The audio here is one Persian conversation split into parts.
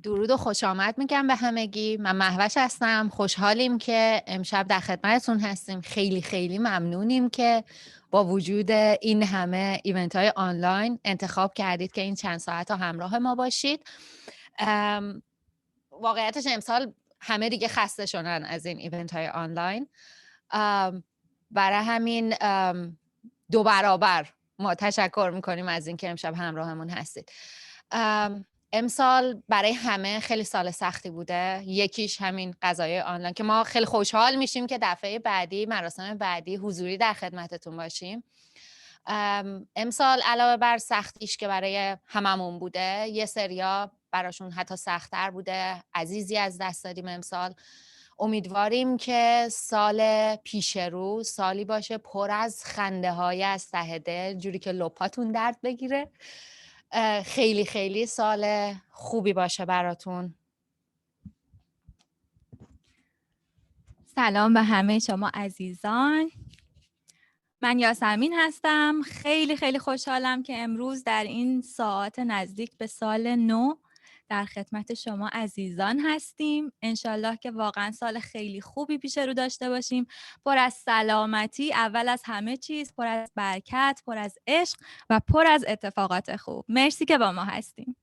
درود و خوش آمد میگم به همگی. من مهوش هستم. خوشحالیم که امشب در خدمتتون هستیم. خیلی خیلی ممنونیم که با وجود این همه ایونت های آنلاین انتخاب کردید که این چند ساعت ها همراه ما باشید. واقعیتش امسال همه دیگه خسته شدن از این ایونت های آنلاین. برای همین دو برابر ما تشکر میکنیم از اینکه امشب همراهمون هستید. امسال برای همه خیلی سال سختی بوده. یکیش همین قضایای آنلاین که ما خیلی خوشحال میشیم که دفعه بعدی، مراسم بعدی حضوری در خدمتتون باشیم. امسال علاوه بر سختیش که برای هممون بوده، یه سریا براشون حتی سخت‌تر بوده. عزیزی از دست دادیم امسال. امیدواریم که سال پیش رو سالی باشه پر از خنده های از ته دل، جوری که لپاتون درد بگیره. خیلی خیلی سال خوبی باشه براتون. سلام به همه شما عزیزان. من یاسمین هستم. خیلی خیلی خوشحالم که امروز در این ساعات نزدیک به سال نو در خدمت شما عزیزان هستیم. انشالله که واقعا سال خیلی خوبی پیش رو داشته باشیم، پر از سلامتی اول از همه چیز، پر از برکت، پر از عشق و پر از اتفاقات خوب. مرسی که با ما هستیم.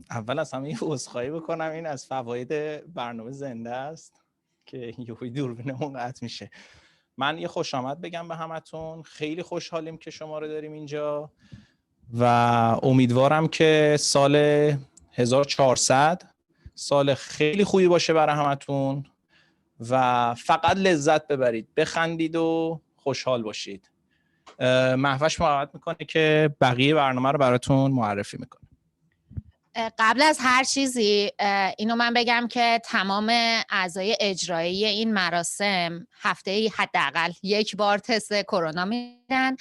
اول از همه عذرخواهی بکنم، این از فواید برنامه زنده است که یهویی دوربینمون قطع میشه. من یه خوش آمد بگم به همتون. خیلی خوشحالیم که شما رو داریم اینجا و امیدوارم که سال 1400 سال خیلی خوبی باشه برای همتون و فقط لذت ببرید، بخندید و خوشحال باشید. مهوش محبت میکنه که بقیه برنامه رو براتون معرفی میکنه. قبل از هر چیزی اینو من بگم که تمام اعضای اجرایی این مراسم هفته‌ای حداقل یک بار تست کرونا میدن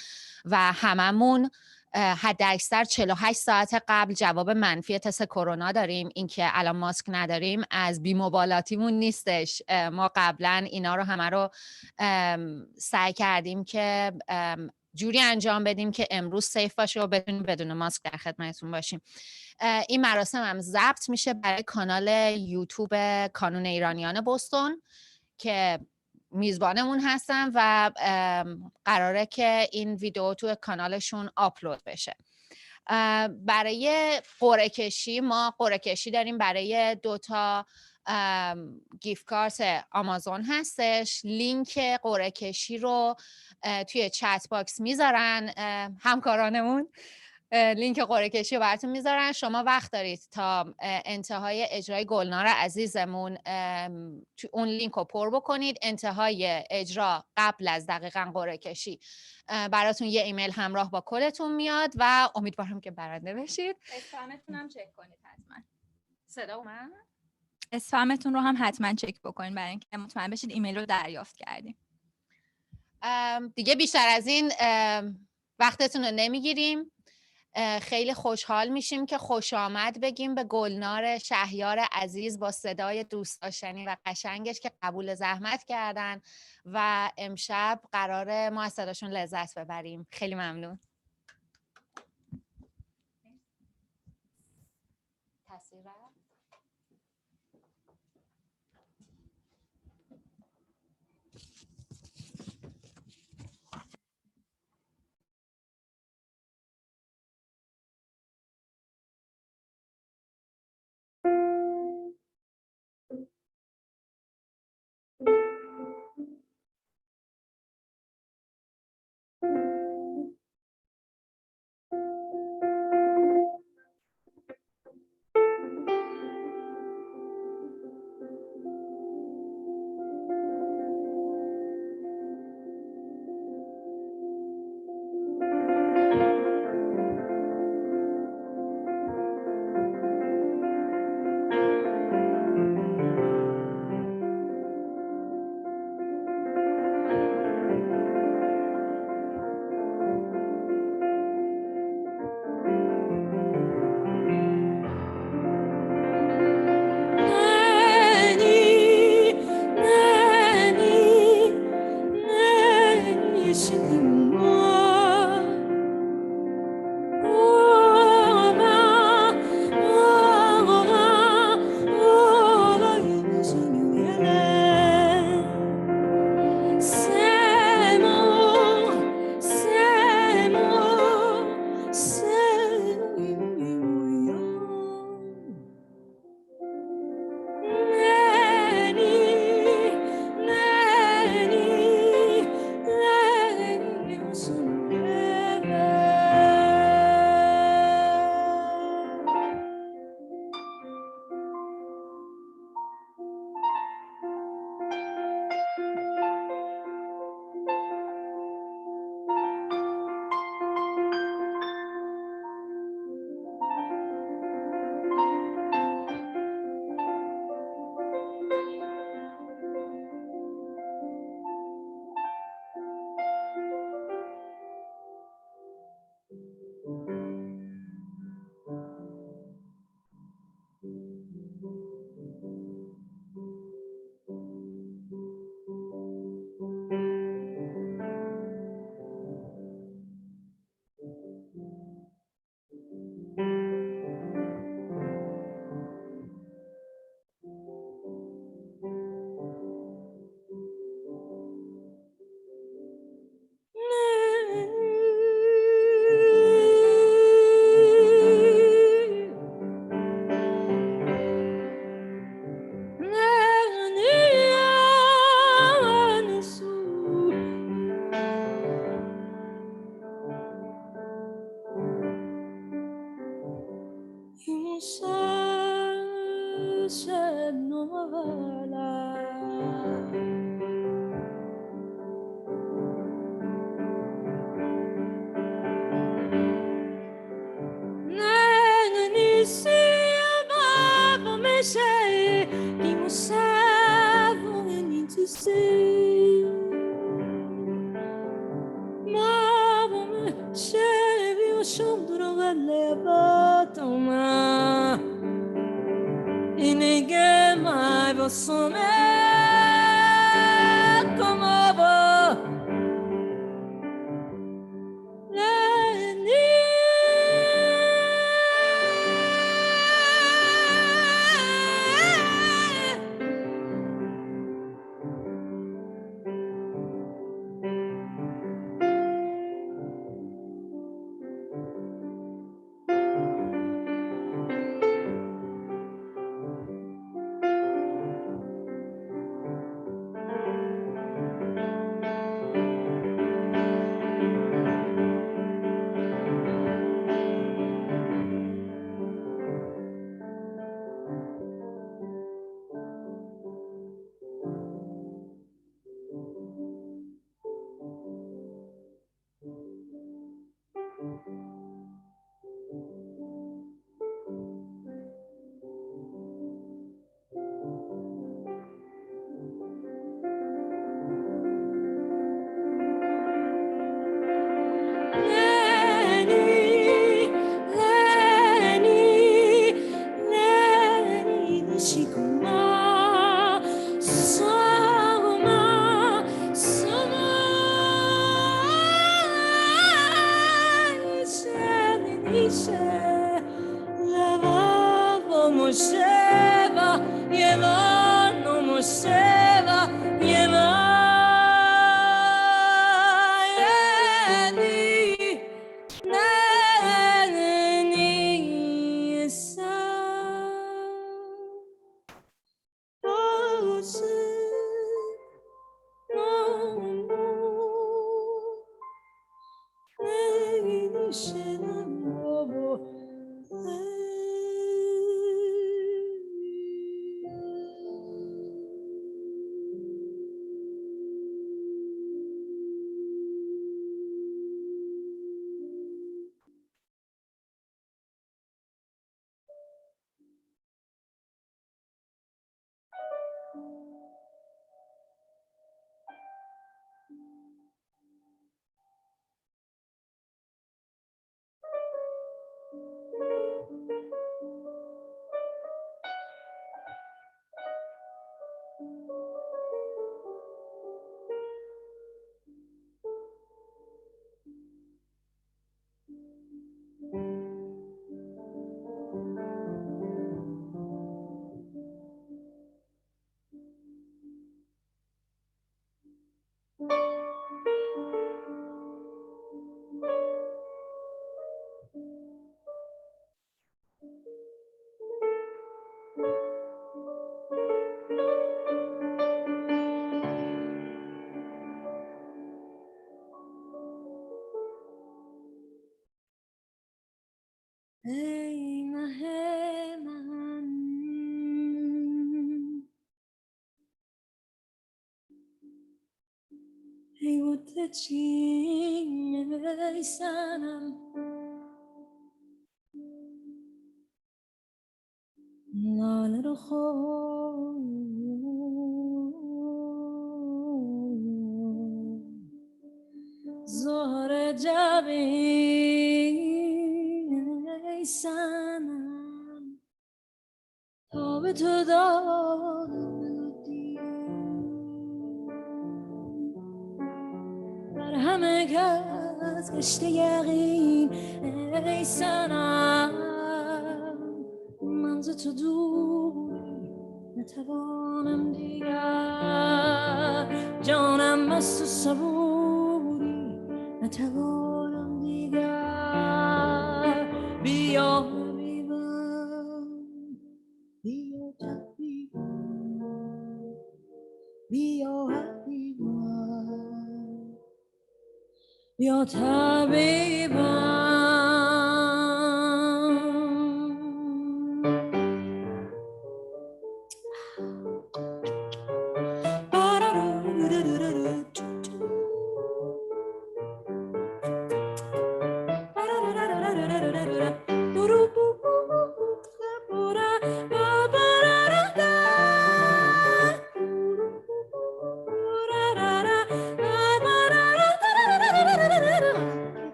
و هممون حد اکثر 48 ساعت قبل جواب منفی تست کرونا داریم. این که الان ماسک نداریم از بی‌مبالاتیمون نیستش. ما قبلا اینا رو همه رو سعی کردیم که جوری انجام بدیم که امروز سیف باشه و بتونیم بدون ماسک در خدمتتون باشیم. این مراسم هم ضبط میشه برای کانال یوتیوب کانون ایرانیان بوستون که میزبانمون هستن و قراره که این ویدیو تو کانالشون آپلود بشه. برای قرعه کشی ما قرعه کشی داریم برای 2 گیفت کارت آمازون هستش. لینک قرعه کشی رو توی چت باکس میذارن همکارانمون. لینک قرعه کشی رو براتون میذارن. شما وقت دارید تا انتهای اجرای گلنار عزیزمون اون لینک رو پر بکنید. انتهای اجرا قبل از دقیقاً قرعه کشی براتون یه ایمیل همراه با کدتون میاد و امیدوارم که برنده بشید. اسپمتون هم چک کنید حتما. صدا اومد؟ اسپمتون رو هم حتما چک بکنید برای اینکه مطمئن بشید ایمیل رو دریافت کردیم. دیگه بیشتر از این وقتتون رو نمیگیریم. خیلی خوشحال میشیم که خوش آمد بگیم به گلنار شهیار عزیز با صدای دوست داشتنی و قشنگش که قبول زحمت کردن و امشب قراره ما از صداشون لذت ببریم. خیلی ممنون.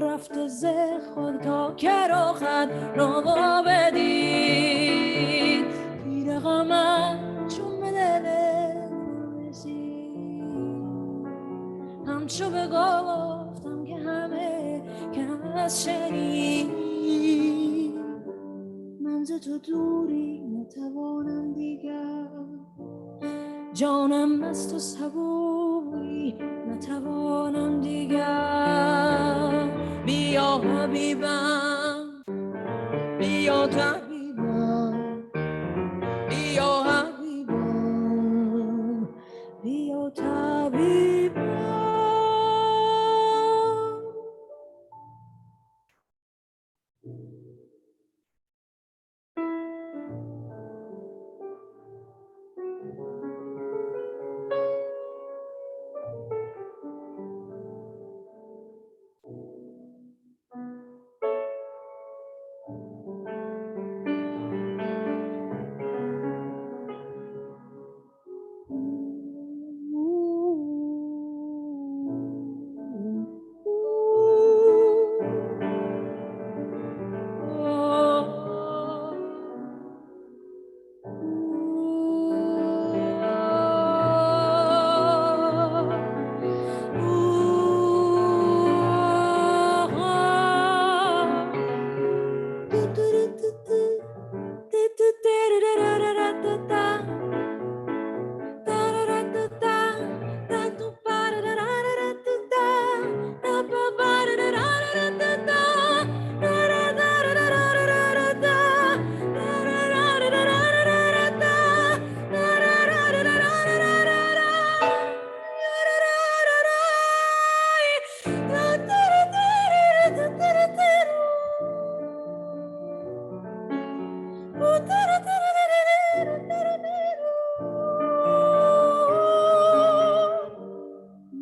رفته ز خود تا که رخت رو بدید پیر غمت چون به دل رسید همچو بگفتم که همه کس شنید من ز تو دوری نتوانم دیگر جانم از تو صبوری نتوانم دیگر بیا حبیبم بیا طبیبم بیا حبیبم بیا طبیبم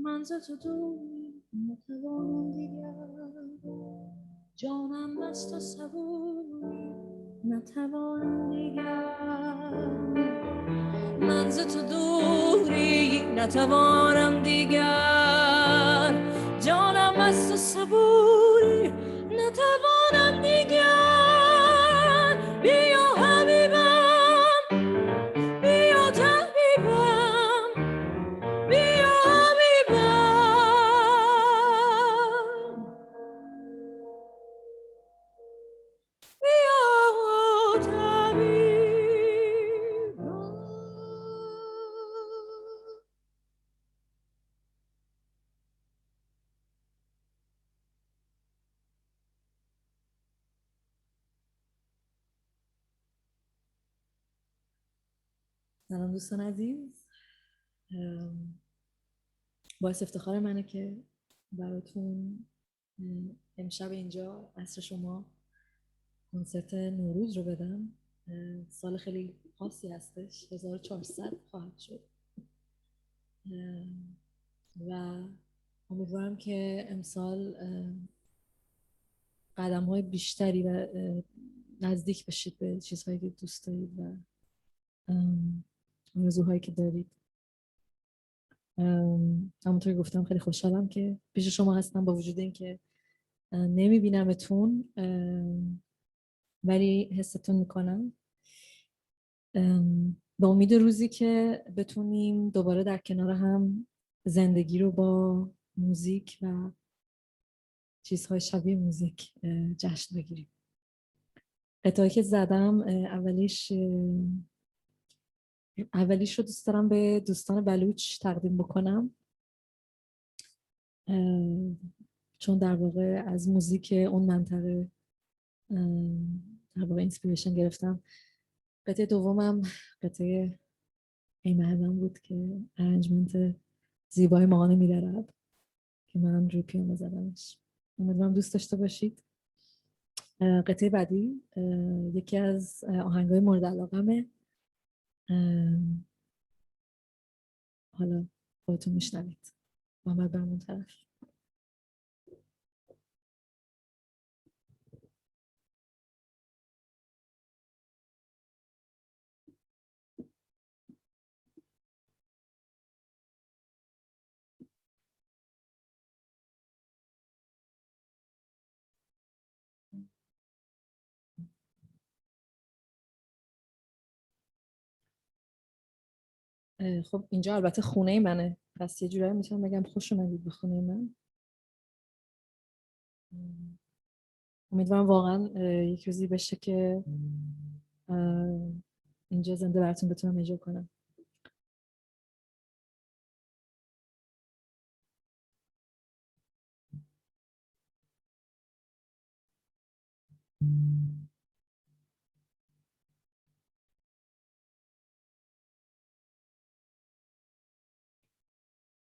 من ز تو دوری نتوانم دیگر جانم از تو صبوری نتوانم دیگر من ز تو دوری نتوانم دیگر جانم از تو صبوری نتوانم دیگر بیا حبیبم بیا طبیبم بیا حبیبم بیا طبیبم سلام دوستان عزیز، باعث افتخار منه که براتون امشب اینجا عصر شما کنسرت نوروز رو بدم. سال خیلی خاصی هستش، 1400 خواهد شد و امیدوارم که امسال قدم‌های بیشتری و نزدیک بشید به چیزهایی که دوست دارید و آرزوهایی که دارید. همونطور که گفتم خیلی خوشحالم که پیش شما هستم با وجود این که نمیبینمتون ولی حستون میکنم. به امید روزی که بتونیم دوباره در کنار هم زندگی رو با موزیک و چیزهای شبیه موزیک جشن بگیریم. قطعه‌ای که زدم اولیش رو دوست دارم به دوستان بلوچ تقدیم بکنم، چون در واقع از موزیک اون منطقه در واقع اینسپیریشن گرفتم. قطعه دومم قطعه ای مهدم بود که ارنجمنت زیبای ماهانه می‌درد که من روی پیانو زدمش. امیدوارم دوست داشته باشید. قطعه بعدی یکی از آهنگای مورد علاقمه، حالا خودتون میشنوید. محمد برمون طرف. خب اینجا البته خونه منه، پس یه جورایی میتونم بگم خوش اومدید به خونه من. امیدوارم واقعا یک روزی بشه که اینجا زنده براتون بتونم اجرا کنم.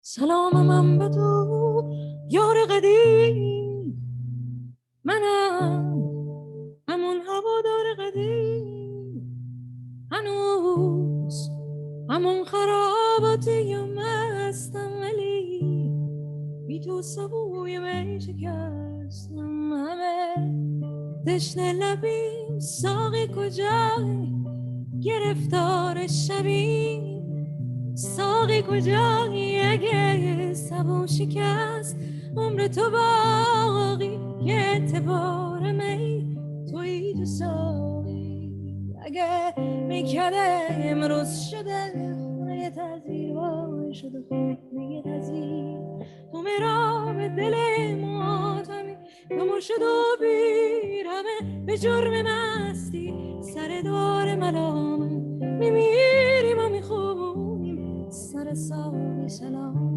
سلام من به تو یار قدیم، منم همون هوادار قدیم، هنوز همون خراباتیم هستم، ولی بی تو سبوی می شکستم. همه تشنه لبیم، ساقی کجایی؟ گرفتار شبیم، ساقی کجایی؟ اگه سبو شکست عمر تو باقی، که اعتبار می تویی تو ساقی. اگه میکده امروز شده خونه تزیر، وای شده خونه تزیر، تو میرا به دل ماتمی، تو مرشد و بیرمه به جرم مستی، سر دار ملامه میمیریم و میخونیم سر ساقی سلام.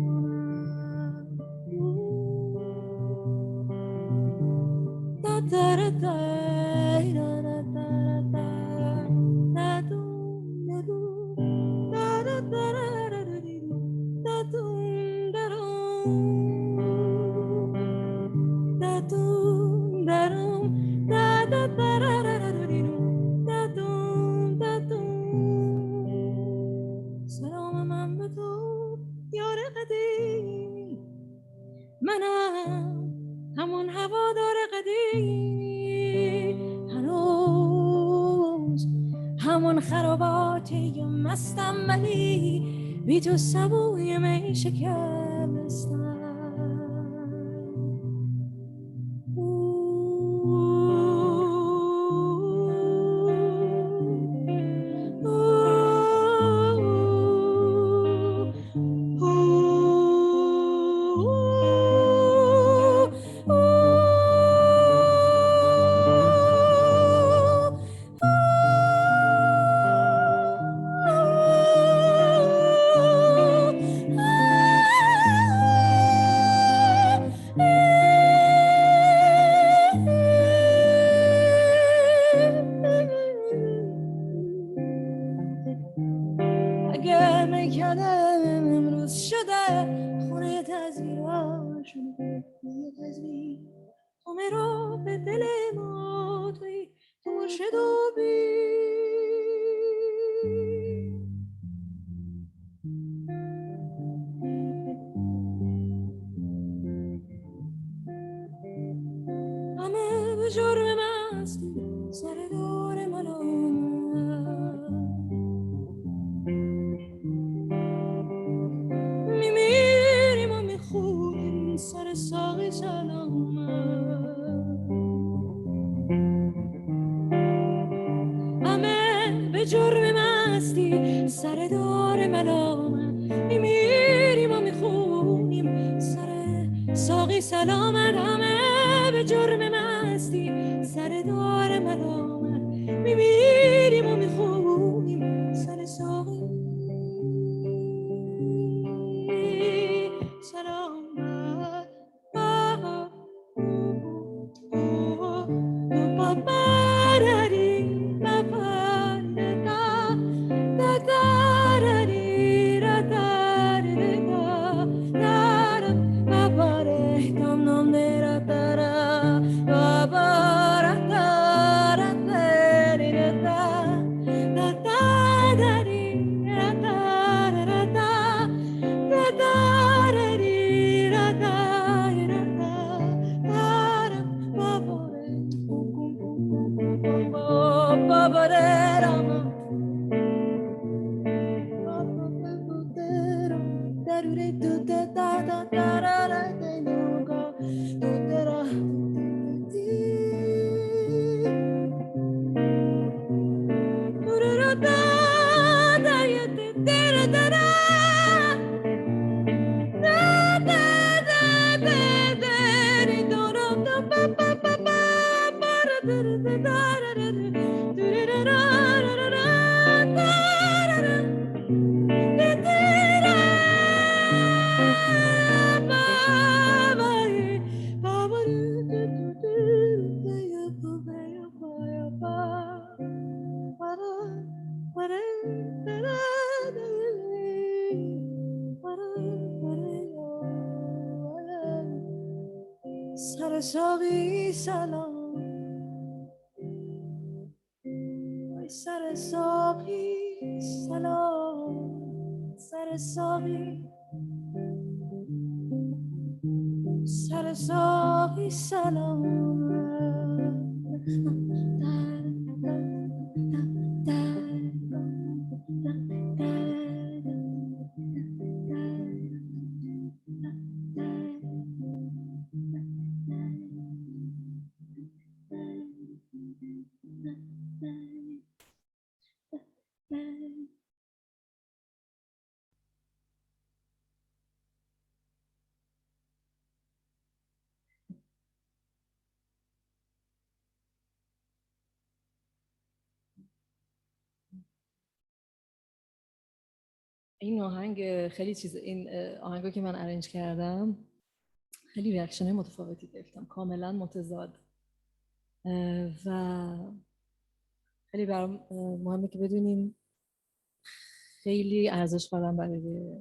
سلام من به تو یار قدیم، منم همون هوادار قدیم، هنوز همون خراباتی مستم، ولی بی تو سبوی می شکستم. اگه میکردم امروز شده خونه تزیر، شده خونه تزیر، تو میرو به دل ما توی تو مرشد و همه به جرم مستی، سر دور ملامت میمیریم و میخونیم سر ساقی سلامت. همه به جرم مستی، سر دار ملامت میمیریم و میخونیم سر ساقی سلامت. همه به جرم مستی، سر دار ملامت میمیریم و میخونیم سر ساقی سلامت. ساقی سلام سر ساقی سلام سر ساقی سر ساقی سلام این آهنگ خیلی چیز، این آهنگو که من ارنج کردم خیلی ریاکشن متفاوتی گرفتم، کاملا متضاد و خیلی برام مهمه که بدونیم خیلی ارزش قائلم برای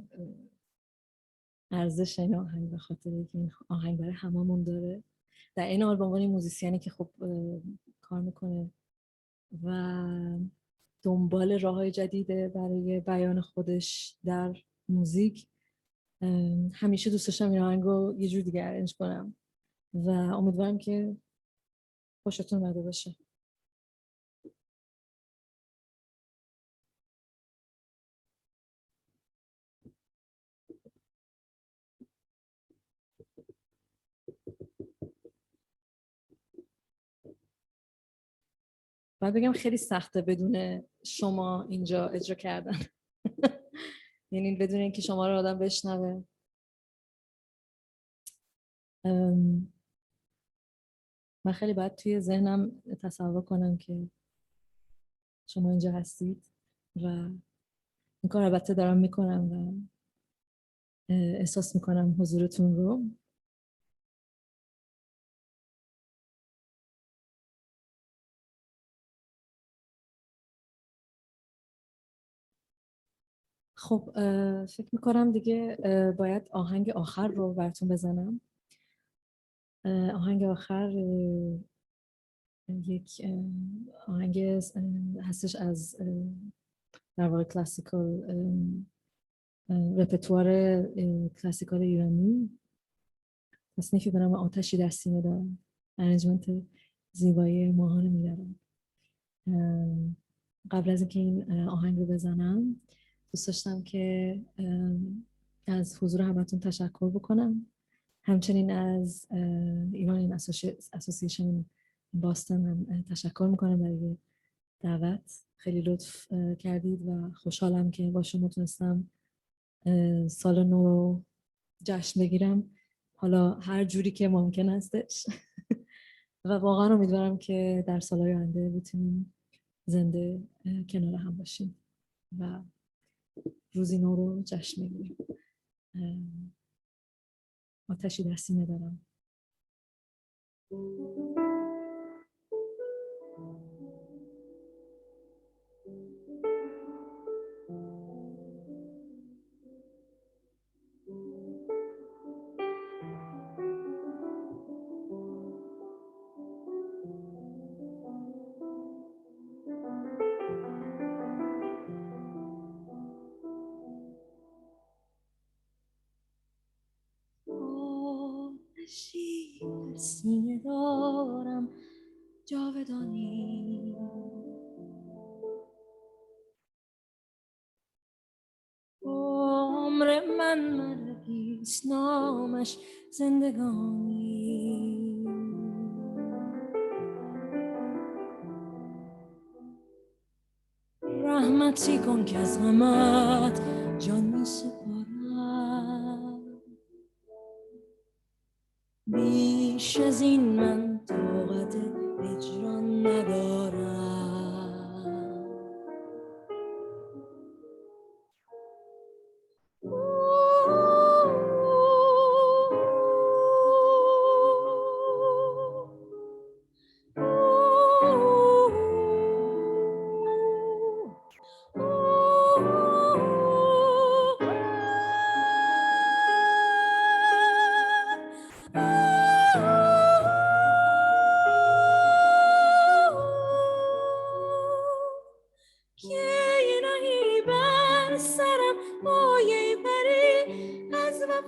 ارزش این آهنگ، به خاطر اینکه این آهنگ برای هممون داره. در این حال به عنوان موزیسیانی که خب کار میکنه و دنبال راه‌های جدیده برای بیان خودش در موزیک، همیشه دوست داشتم این آهنگ رو یه جور دیگه ارنج کنم و امیدوارم که خوشتون اومده باشه. باید بگم خیلی سخته بدون شما اینجا اجرا کردن. یعنی بدون اینکه شما رو آدم بشنوه. من خیلی باید توی ذهنم تصور کنم که شما اینجا هستید و این کار البته دارم میکنم و احساس میکنم حضورتون رو. خب فکر میکنم دیگه باید آهنگ آخر رو براتون بزنم. آهنگ آخر یک آهنگ هستش از در واقع کلاسیکال، رپتوار کلاسیکال ایرانی، تصنیفی به نام آتشی در سینه دارم، ارنجمنت زیبایی ماهان میدارم. قبل از اینکه این آهنگ رو بزنم دوست داشتم که از حضور همتون تشکر بکنم، همچنین از ایران اسوسییشن باستون هم تشکر میکنم برای دعوت. خیلی لطف کردید و خوشحالم که با شما تونستم سال نو رو جشن بگیرم، حالا هر جوری که ممکن هستش. و واقعا امیدوارم که در سالهای آینده بتونیم زنده کنار هم باشیم و روزی نو رو جشن بگیریم. آتشی در سینه دارم. آتشی در سینه دارم جاودانی، عمر من مرگیست نامش زندگانی. رحمتی کن که از غمت جان می سپارم، بیش از این من طاقت هجران ندارم.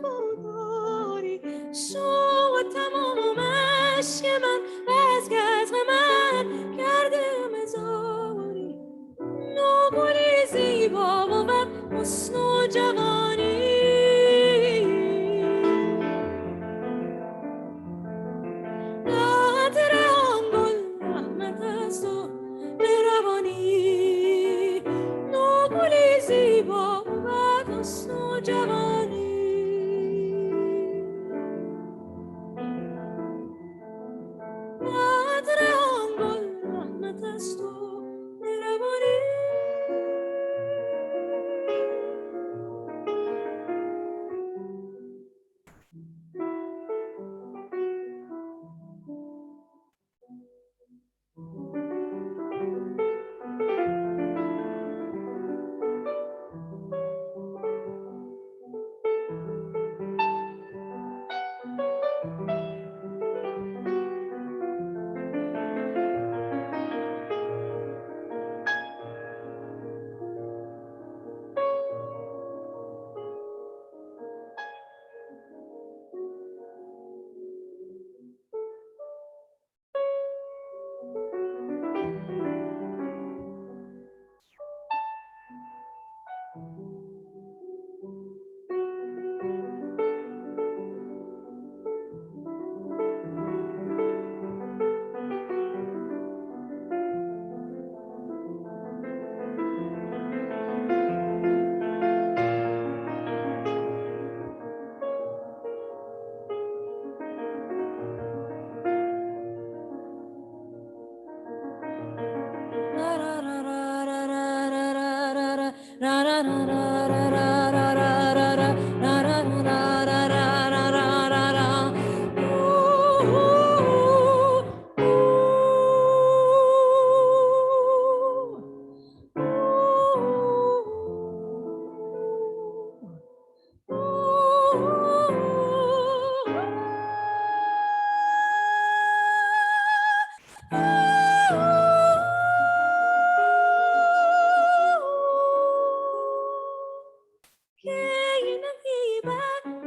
وفاداری شو تمام عشق من از گز من کردم زاری نوگلی زیبا بود حسن و جوانی عطر آن گل رحمت است و مهربانی نوگلی زیبا بود حسن و جوانی عطر آن گل رحمت است و مهربانی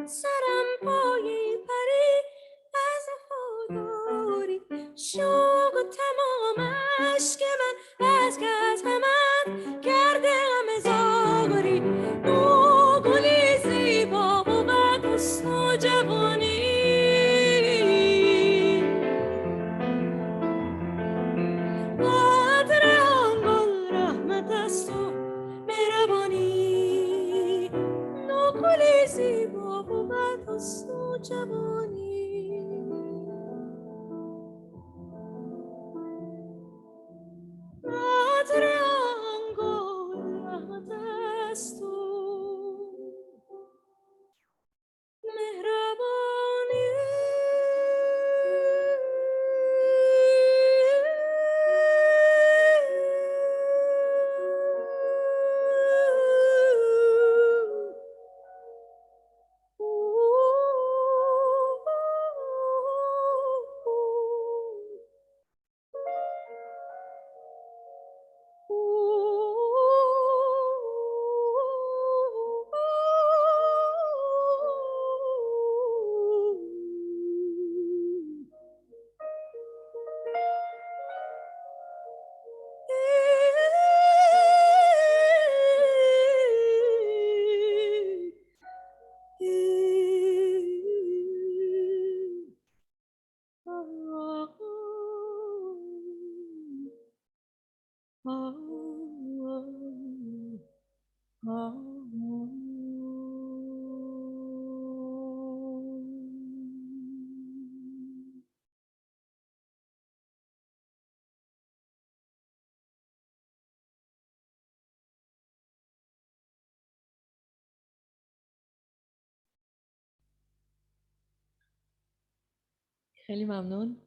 سرم پای پری از وفاداری شوق و تمام عشق من از گز من کرده همه زاری نوگلی زیبا بود حسن و جوانی عطر آن گل رحمت است و مهربانی نوگلی زیبا بود حسن و جوانی عطر آن گل رحمت است و مهربانی خیلی ممنون.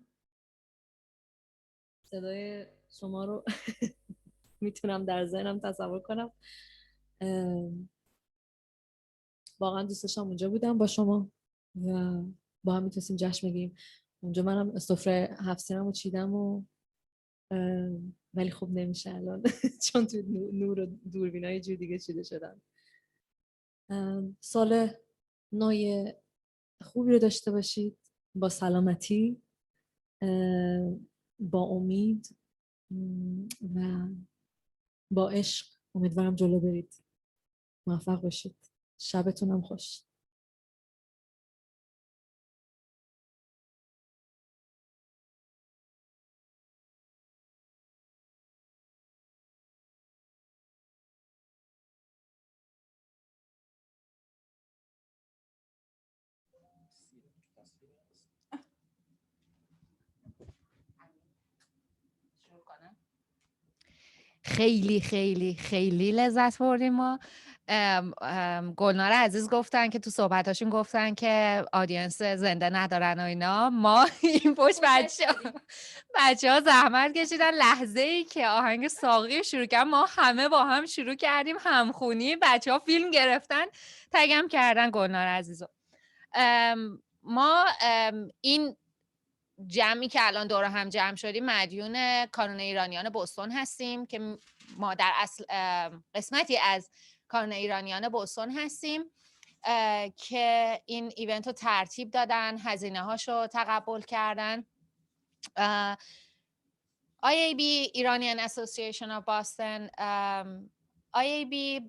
صدای شما رو میتونم در ذهنم تصور کنم. واقعا دوست داشتم اونجا بودم با شما و با هم میتونستیم جشن بگیریم. اونجا منم سفره 7 سینمو چیدم و ولی خوب نمیشه الان چون تو نور و دوربینای جو دیگه چیده شدن. سال نوع خوبی رو داشته باشید، با سلامتی، با امید و با عشق. امیدوارم جلو برید. موفق باشید. شبتون هم خوش. خیلی خیلی خیلی لذت بردیم ما. گلنار عزیز گفتن که تو صحبتاشون گفتن که آدینس زنده ندارن و اینا. ما این پشت بچه ها زحمت کشیدن. لحظه ای که آهنگ ساقی شروع کردن ما همه با هم شروع کردیم همخونی. بچه ها فیلم گرفتن تگم کردن گلنار عزیزو. ما این جمعی که الان دور هم جمع شدیم مدیون کانون ایرانیان بوستون هستیم که ما در اصل قسمتی از کانون ایرانیان بوستون هستیم که این ایونت رو ترتیب دادن، هزینه هاشو تقبل کردن. IAB Iranian Association of Boston. IAB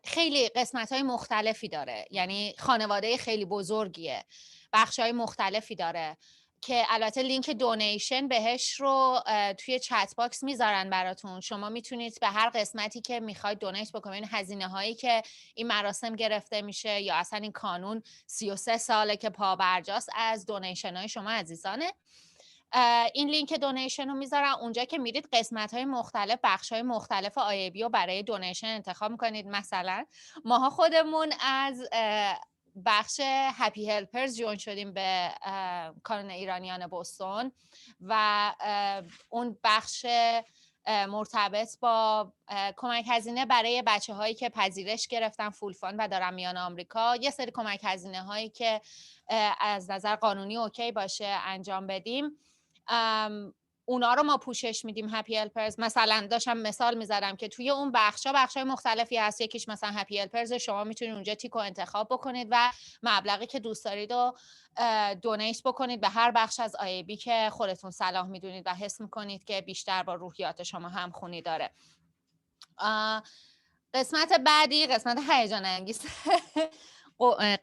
خیلی قسمت‌های مختلفی داره، یعنی خانواده خیلی بزرگیه، بخش‌های مختلفی داره که البته لینک دونیشن بهش رو توی چت باکس میذارن براتون. شما میتونید به هر قسمتی که میخواید دونیت بکنید. هزینه هایی که این مراسم گرفته میشه یا اصلا این کانون 33 ساله که پابرجاست از دونیشن های شما عزیزانه. این لینک دونیشن رو میذارن اونجا که میرید قسمت های مختلف، بخش های مختلف IAB رو برای دونیشن انتخاب میکنید. مثلا ماها خودمون از بخش هپی هلپرز جوین شدیم به کانون ایرانیان بوستون و اون بخش مرتبط با کمک هزینه برای بچه هایی که پذیرش گرفتن فول فاند و دارن میان آمریکا، یه سری کمک هزینه هایی که از نظر قانونی اوکی باشه انجام بدیم، اونا رو ما پوشش میدیم. هپی هلپرز مثلا داشتم مثال میزدم که توی اون بخشای مختلفی هست. یکیش مثلا هپی هلپرز، شما میتونید اونجا تیکو انتخاب بکنید و مبلغی که دوست دارید رو دونیت بکنید به هر بخش از IAB که خودتون صلاح میدونید و حس میکنید که بیشتر با روحیات شما همخونی داره. قسمت بعدی قسمت هیجان انگیز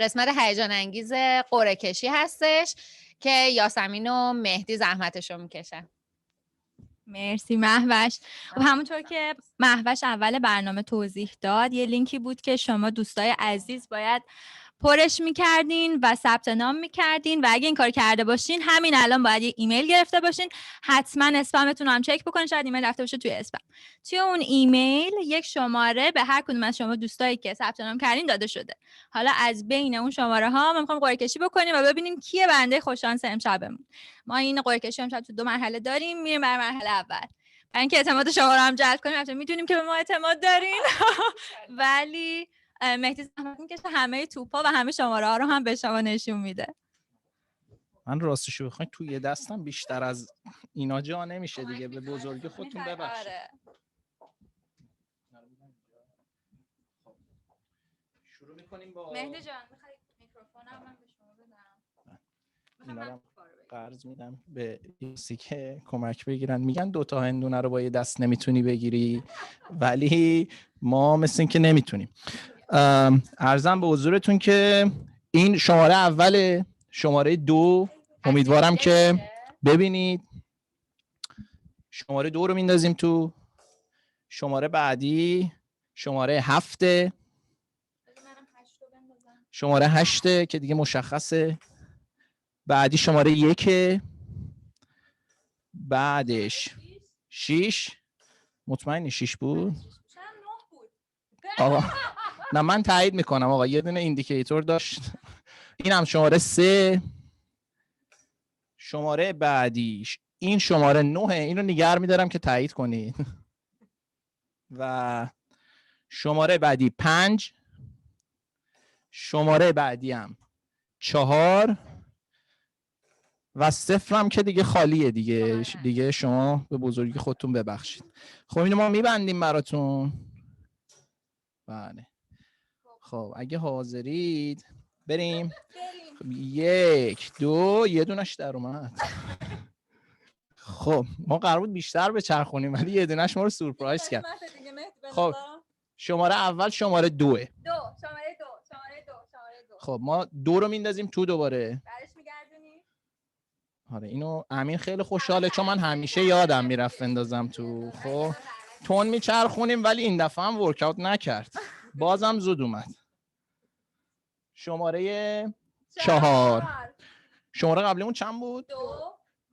قسمت هیجان انگیز قرعه کشی هستش که یاسمین و مهدی زحمتشو میکشن. مرسی مهوش. خب همونطور که مهوش اول برنامه توضیح داد، یه لینکی بود که شما دوستای عزیز باید پرش میکردین و ثبت نام میکردین و اگه این کار کرده باشین همین الان باید یه ایمیل گرفته باشین. حتما اسپمتون رو هم چک بکنین، شاید ایمیل رفته باشه توی اسپم. توی اون ایمیل یک شماره به هر کدوم از شما دوستایی که ثبت نام کردین داده شده. حالا از بین اون شماره ها ما میخوایم قرعه کشی بکنیم و ببینیم کیه برنده خوش شانس امشبمون. ما این قرعه کشی امشب تو 2 مرحله داریم. میریم برای مرحله اول. برای اینکه اعتماد شما رو هم جلب کنیم، البته میدونیم که به ما اعتماد دارین ولی مهدی زحمت میکشه همه توپا و همه شماره ها رو هم به شما نشون میده. من راستشو بخواید توی دستم بیشتر از اینا جا نمیشه دیگه. به بزرگی خودتون ببخشید. شروع میکنیم با مهدی جان میخوای میکروفونم من به شما بدم؟ اینا رو قرض میدم به یوسی که کمک بگیرن. میگن 2 تا هندونه رو با یه دست نمیتونی بگیری، ولی ما مثل این که نمیتونیم. عرضم به حضورتون که این شماره اول، شماره 2 امیدوارم که ببینید. شماره 2 رو میندازیم تو. شماره بعدی شماره 7، شماره 8 که دیگه مشخصه. بعدی شماره 1، بعدش 6. مطمئنی 6 بود؟ آقا نه من تایید میکنم آقا، یه دونه ایندیکیتور داشت. این هم شماره 3. شماره بعدیش این شماره 9، اینو نگه میدارم که تایید کنید. و شماره بعدی 5، شماره بعدی هم 4 و 0 هم که دیگه خالیه دیگه شما به بزرگی خودتون ببخشید. خب اینو ما میبندیم براتون. بله خب اگه حاضرید بریم. 1 2 یه دونش در اومد. خب ما قرار بود بیشتر بچرخونیم ولی یه دونش ما رو سورپرایز کرد. خب شماره اول شماره 2. شماره 2. خب ما 2 رو میندازیم تو دوباره. برش میگردونیم. آره اینو امین خیلی خوشحاله چون من همیشه یادم میرفت بندازم تو. خب تون میچرخونیم ولی این دفعه هم ورکاوت نکرد. بازم زود اومد. شماره 4. شماره قبلیمون چند بود؟ 2.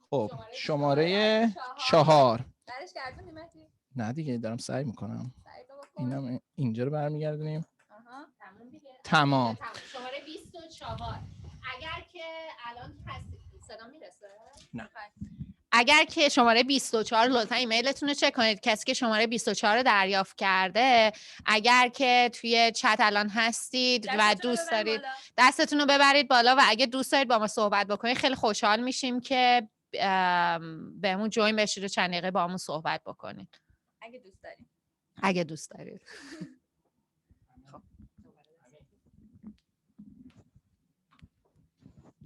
خب شماره 4. برش گردونیم. نه دیگه دارم سعی میکنم. اینم اینجا رو برمیگردونیم. تمام. شماره 24. اگر که الان صدا میرسه؟ نه. اگر که شماره 24 لطفا ایمیلتون رو چک کنید. کسی که شماره 24 رو دریافت کرده اگر که توی چت الان هستید و دوست دارید دستتون رو ببرید بالا و اگه دوست دارید با ما صحبت بکنید خیلی خوشحال میشیم که بهمون جوین بشید و چند دقیقه با همون صحبت بکنید اگه دوست دارید.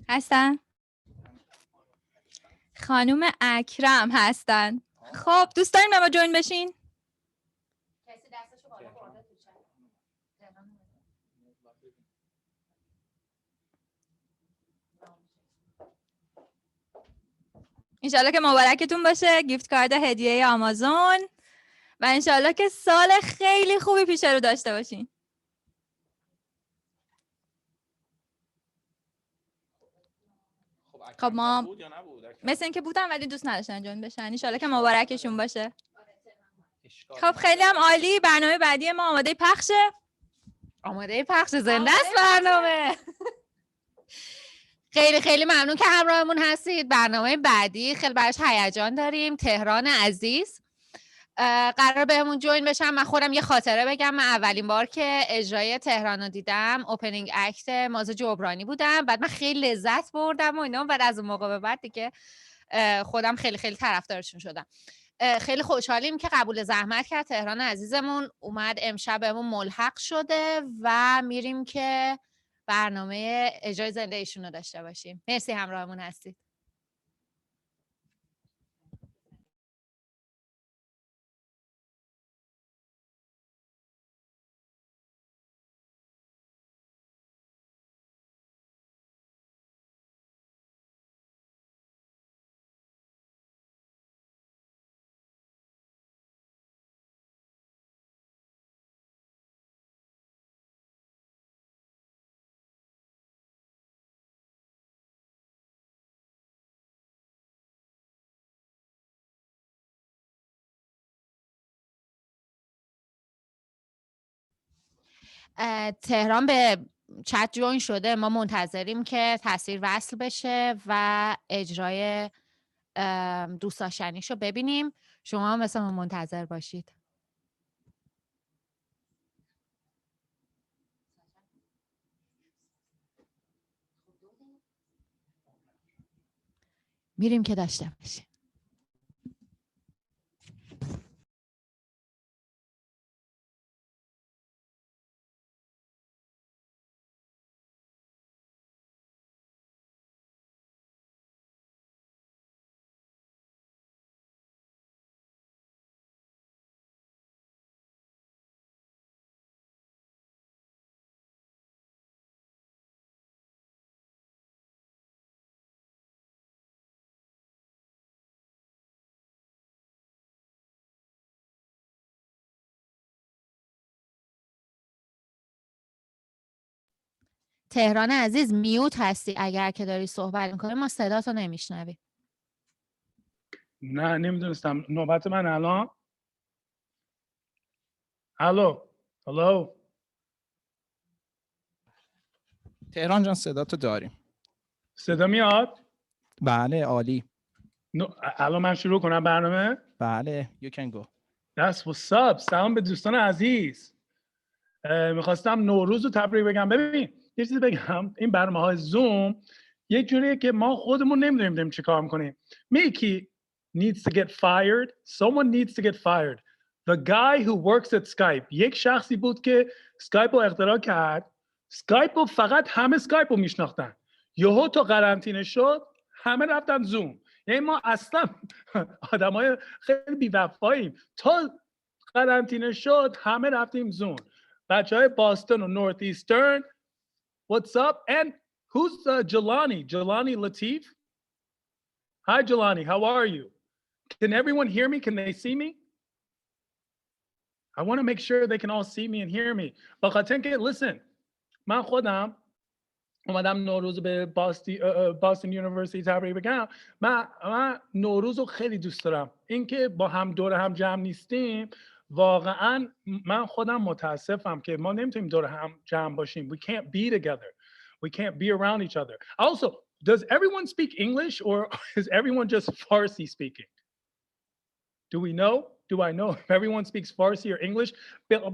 هستن؟ خانوم اکرم هستن. خب دوست دارین ما جوین بشین؟ کسی دستشو بالا برده تو چت. انشالله که مبارکتون باشه گیفت کارت هدیه آمازون و انشالله که سال خیلی خوبی پیش رو داشته باشین. خب ما مثل اینکه بودن ولی دوست نداشتن جوین بشن. انشالله که مبارکشون باشه. خب خیلی هم عالی. برنامه بعدی ما آماده پخشه. آماده پخش زنده است برنامه. خیلی خیلی ممنون که همراهمون هستید. برنامه بعدی خیلی براش هیجان داریم. تهران عزیز قرار بهمون جوین بشن. من خودم یه خاطره بگم. من اولین بار که اجرای تهران رو دیدم اوپنینگ اکت ماز جبرانی بودم. بعد من خیلی لذت بردم و اینا. بعد از اون موقع به بعد دیگه خودم خیلی خیلی طرفدارشون شدم. خیلی خوشحالیم که قبول زحمت کرد. تهران عزیزمون اومد امشب بهمون ملحق شده و میریم که برنامه اجرای زنده ایشون رو داشته باشیم. مرسی همراهمون هستید. تهران به چت جوین شده. ما منتظریم که تصویر وصل بشه و اجرای دوست داشتنیشو ببینیم. شما هم مثل ما منتظر باشید. میریم که داشته باشیم. تهران عزیز میوت هستی. اگر که داری صحبت میکنی ما صداتو نمیشنویم. نه نمیدونستم. نوبت من الان. الو تهران جان صداتو داریم. صدا میاد؟ بله عالی. الان من شروع کنم برنامه؟ بله you can go. That's what's up. سلام به دوستان عزیز. میخواستم نوروز رو تبریک بگم. ببین یه چیزی بگم. این برنامه‌های زوم یه جوریه که ما خودمون نمیدونیم چی کار میکنیم. Mickey needs to get fired. Someone needs to get fired. The guy who works at Skype. یک شخصی بود که اسکایپ رو اختراع کرد. اسکایپ رو فقط همه اسکایپ رو میشناختن. یهو تا قرنطینه شد همه رفتن زوم. یعنی ما اصلا آدمای خیلی بی‌وفاییم. تا قرنطینه شد همه رفتیم زوم. بچهای باستون و نورث ایسترن. What's up? And who's Jelani? Jelani Latif? Hi, Jelani. How are you? Can everyone hear me? Can they see me? I want to make sure they can all see me and hear me. بخاطر که listen, من خودم اومدم نوروز به باستون یونیورسیتی تبریک بگم. من نوروز رو خیلی دوست دارم. اینکه با هم دور هم جمع نیستیم واقعا من خودم متاسفم که ما نمیتونیم دور هم جمع باشیم. We can't be together. We can't be around each other. Also, does everyone speak English or is everyone just Farsi speaking? Do we know? Do I know if everyone speaks Farsi or English?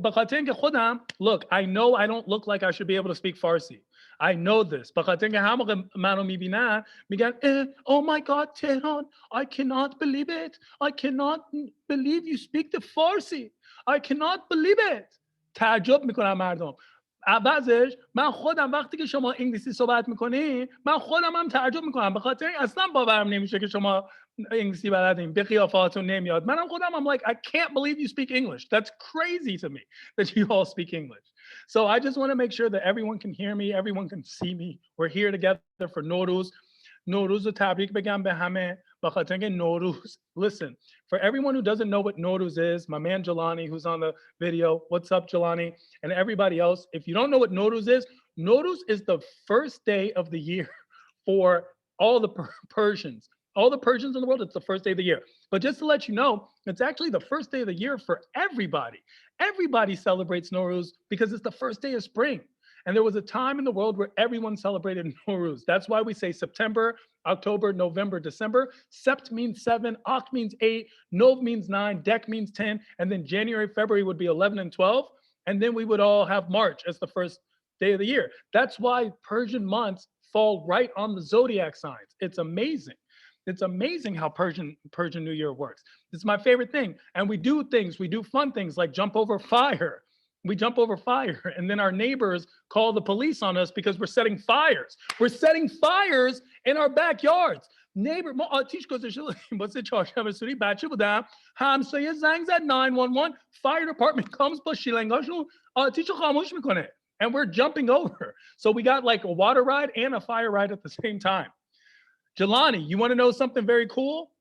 بخاطر اینکه خودم, look, I know I don't look like I should be able to speak Farsi. I know this. بخاطر اینکه همه موقع منو میبینن میگن oh my God, Tehran, I cannot believe it. I cannot believe you speak the Farsi. I cannot believe it. تعجب میکنن مردم. عوضش من خودم وقتی که شما انگلیسی صحبت میکنین من خودم هم تعجب میکنم به خاطر اصلا باورم نمیشه که شما انگلیسی بلدین به قیافاتون نمیاد. منم خودم I'm like I can't believe you speak English. That's crazy to me that you all speak English. So I just want to make sure that everyone can hear me, everyone can see me. We're here together for Norooz. Norooz رو تبریک بگم به همه به خاطر اینکه نوروز. Listen, for everyone who doesn't know what Nowruz is, my man Jelani who's on the video, what's up Jelani, and everybody else, if you don't know what Nowruz is the first day of the year for all the Persians. All the Persians in the world, it's the first day of the year. But just to let you know, it's actually the first day of the year for everybody. Everybody celebrates Nowruz because it's the first day of spring. And there was a time in the world where everyone celebrated Nowruz. That's why we say September, October, November, December. Sept means 7, Oct means 8, Nov means 9, Dec means 10, and then January, February would be 11 and 12. And then we would all have March as the first day of the year. That's why Persian months fall right on the zodiac signs. It's amazing. It's amazing how Persian New Year works. It's my favorite thing. And we do fun things like jump over fire. We jump over fire and then our neighbors call the police on us because we're setting fires. We're setting fires in our backyards. Neighbor, ما آتیش گذاشته بودیم واسه چهارشنبه سوری بچه بودم همسایه زنگ زد 911 fire department comes با شیلنگاشون آتیشو خاموش میکنه and we're jumping over. So we got like a water ride and a fire ride at the same time. Jelani, you want to know something very cool?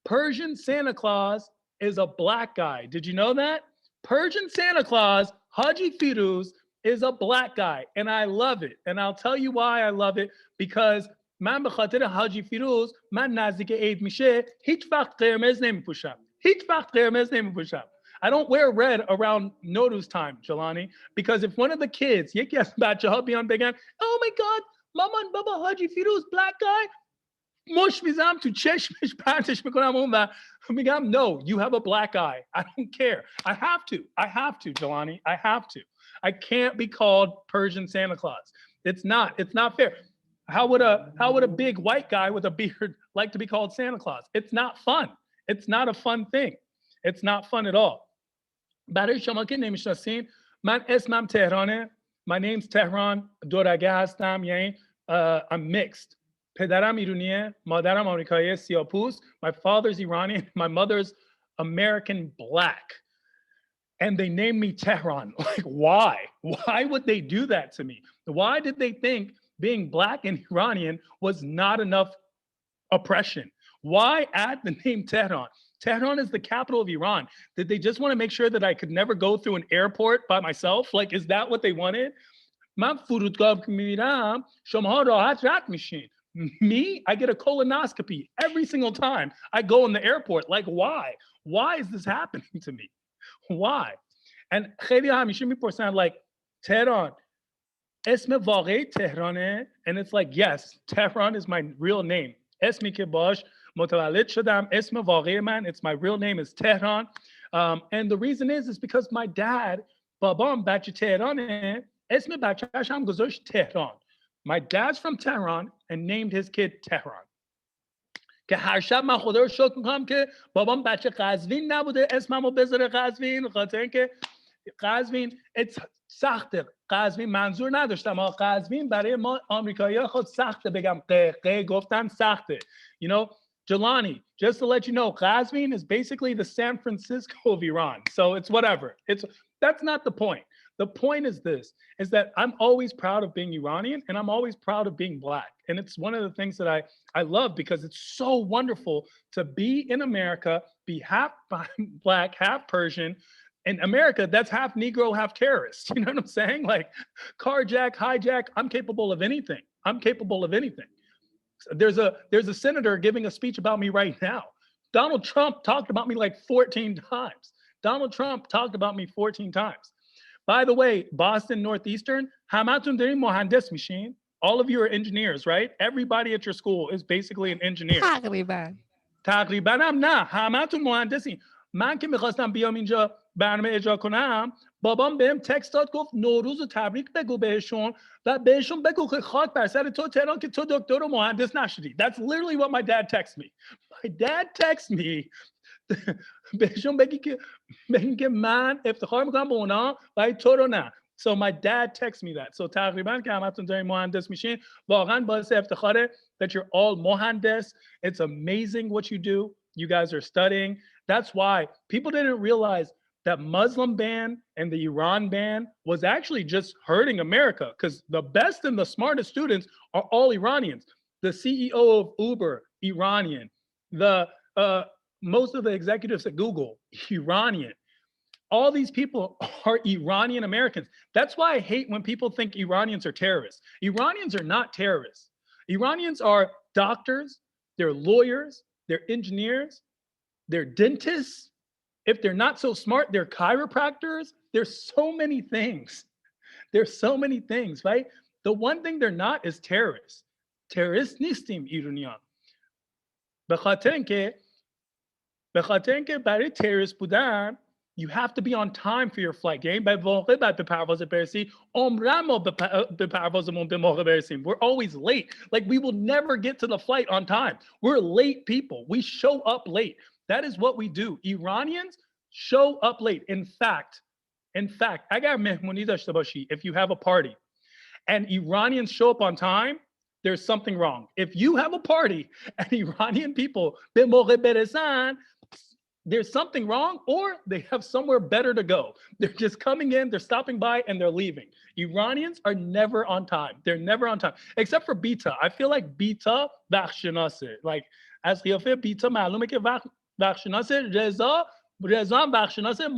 Persian Santa Claus is a black guy. Did you know that? Persian Santa Claus, Haji Firuz, is a black guy. And I love it. And I'll tell you why I love it. Because من به خاطر حاجی فیروز من نزدیک عید میشه هیچ وقت قرمز نمیپوشم. هیچ وقت قرمز نمیپوشم. I don't wear red around Nowruz time, Jelani, because if one of the kids, یکی از بچه‌ها بیان بگن, oh my God, مامان بابا حاجی فیروز black guy, مش میزنم تو چشمش پرتش میکنم اون و میگم no, you have a black eye. I don't care. I have to, Jelani. I have to. I can't be called Persian Santa Claus. It's not fair. How would a big white guy with a beard like to be called Santa Claus? It's not fun. It's not a fun thing. It's not fun at all. برای شما که نمیشناسین من اسمم تهرانه. My name's Tehran. دورگه هستم یعنی I'm mixed. پدرم ایرانیه، مادرم آمریکایی سیاه‌پوست. My father's Iranian, my mother's American black. And they named me Tehran. Like, why? Why would they do that to me? Why did they think being black and Iranian was not enough oppression? Why add the name Tehran? Tehran is the capital of Iran. Did they just want to make sure that I could never go through an airport by myself? Like, is that what they wanted? من فرودگاه که میرم شماها راحت رد میشین. Me, I get a colonoscopy every single time I go in the airport. Like, why? Why is this happening to me? Why? And خیلی همیشه میپرسن like, Tehran, اسم واقعی تهرانه? And it's like, yes, Tehran is my real name. اسمی که باش متولد شدم. اسم واقعی من, it's my real name is Tehran. And the reason is because my dad, بابام بچه تهرانه. اسم بچه‌اش هم گذاشت تهران. My dad's from Tehran and named his kid Tehran. که هر شب من خدا رو شکر میکنم که بابام بچه قزوین نبوده اسممو بذاره قزوین، خاطر اینکه قزوین سخته. قزوین منظور نداشتم، اما قزوین برای ما آمریکایی‌ها خود سخته بگم قه گفتن سخته. You know, Jelani, just to let you know, Qazvin is basically the San Francisco of Iran. So it's whatever. That's not the point. The point is this, is that I'm always proud of being Iranian and I'm always proud of being Black. And it's one of the things that I love because it's so wonderful to be in America, be half Black, half Persian. In America, that's half Negro, half terrorist. You know what I'm saying? Like carjack, hijack, I'm capable of anything. I'm capable of anything. There's a senator giving a speech about me right now. Donald Trump talked about me like 14 times. Donald Trump talked about me 14 times. By the way, Boston Northeastern, hamatun darin mohandes mishin. All of you are engineers, right? Everybody at your school is basically an engineer. تقریبا هم نه، همتون مهندسین. من که میخواستم بیام اینجا برنامه اجرا کنم، بابام بهم تکست داد گفت نوروز و تبریک بگو بهشون و بهشون بگو که خاک بر سر تو تهران که تو دکتر و مهندس نشدی. That's literally what my dad texted me. My dad texted me بهشون بگی که من افتخار میکنم به اونا ولی تو رو نه. So my dad texted me that. So تقریبا که همتون دارین مهندس میشین واقعا باعث افتخاره that you're all مهندس. It's amazing what you do. You guys are studying. That's why people didn't realize that Muslim ban and the Iran ban was actually just hurting America because the best and the smartest students are all Iranians. The CEO of Uber, Iranian. The most of the executives at Google, Iranian. All these people are Iranian Americans. That's why I hate when people think Iranians are terrorists. Iranians are not terrorists. Iranians are doctors, they're lawyers, they're engineers, they're dentists. If they're not so smart, they're chiropractors. There's so many things. There's so many things, right? The one thing they're not is terrorists. Terrorists nistim Iranian. به خاطر اینکه برای terrorist بودن you have to be on time for your flight. یعنی به واقع باید به پرواز برسی. عمرن ما به پروازمون به موقع برسیم. We're always late. Like we will never get to the flight on time. We're late people. We show up late. That is what we do. Iranians show up late. In fact, اگر مهمونی داشته باشی, if you have a party and Iranians show up on time, there's something wrong. If you have a party and Iranian people به موقع برسن, there's something wrong or they have somewhere better to go. They're just coming in, they're stopping by and they're leaving. Iranians are never on time. They're never on time. Except for Bita. I feel like Bita وقتشناسه. Like از قیافه Bita معلومه که وقتشناسه. رضا هم وقتشناسه.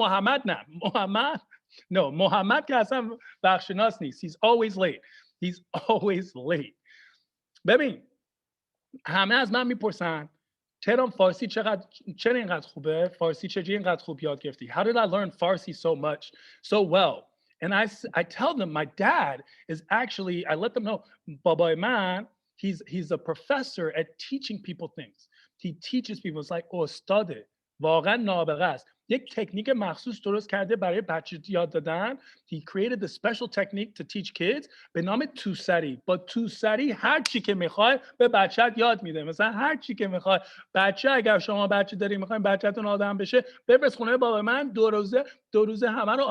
محمد که اصلا وقتشناس نیست. He's always late. He's always late. ببین همه از من میپرسن تهران فارسی چرا اینقدر خوبه؟ فارسی چجوری اینقدر خوب یاد گرفتی? How did I learn Farsi so well? And I tell them my dad is actually, I let them know, بابای من, he's a professor at teaching people things. He teaches people. It's like استاده. واقعا نابغه است. یک تکنیک مخصوص درست کرده برای بچه یاد دادن. He created the special technique to teach kids به نام توسری. با توسری هر چی که میخوای به بچت یاد میده. مثلا هر چی که میخوای. بچه اگر شما بچه داری میخواین بچه‌تون آدم بشه بفرست خونه بابا من دو روزه همه رو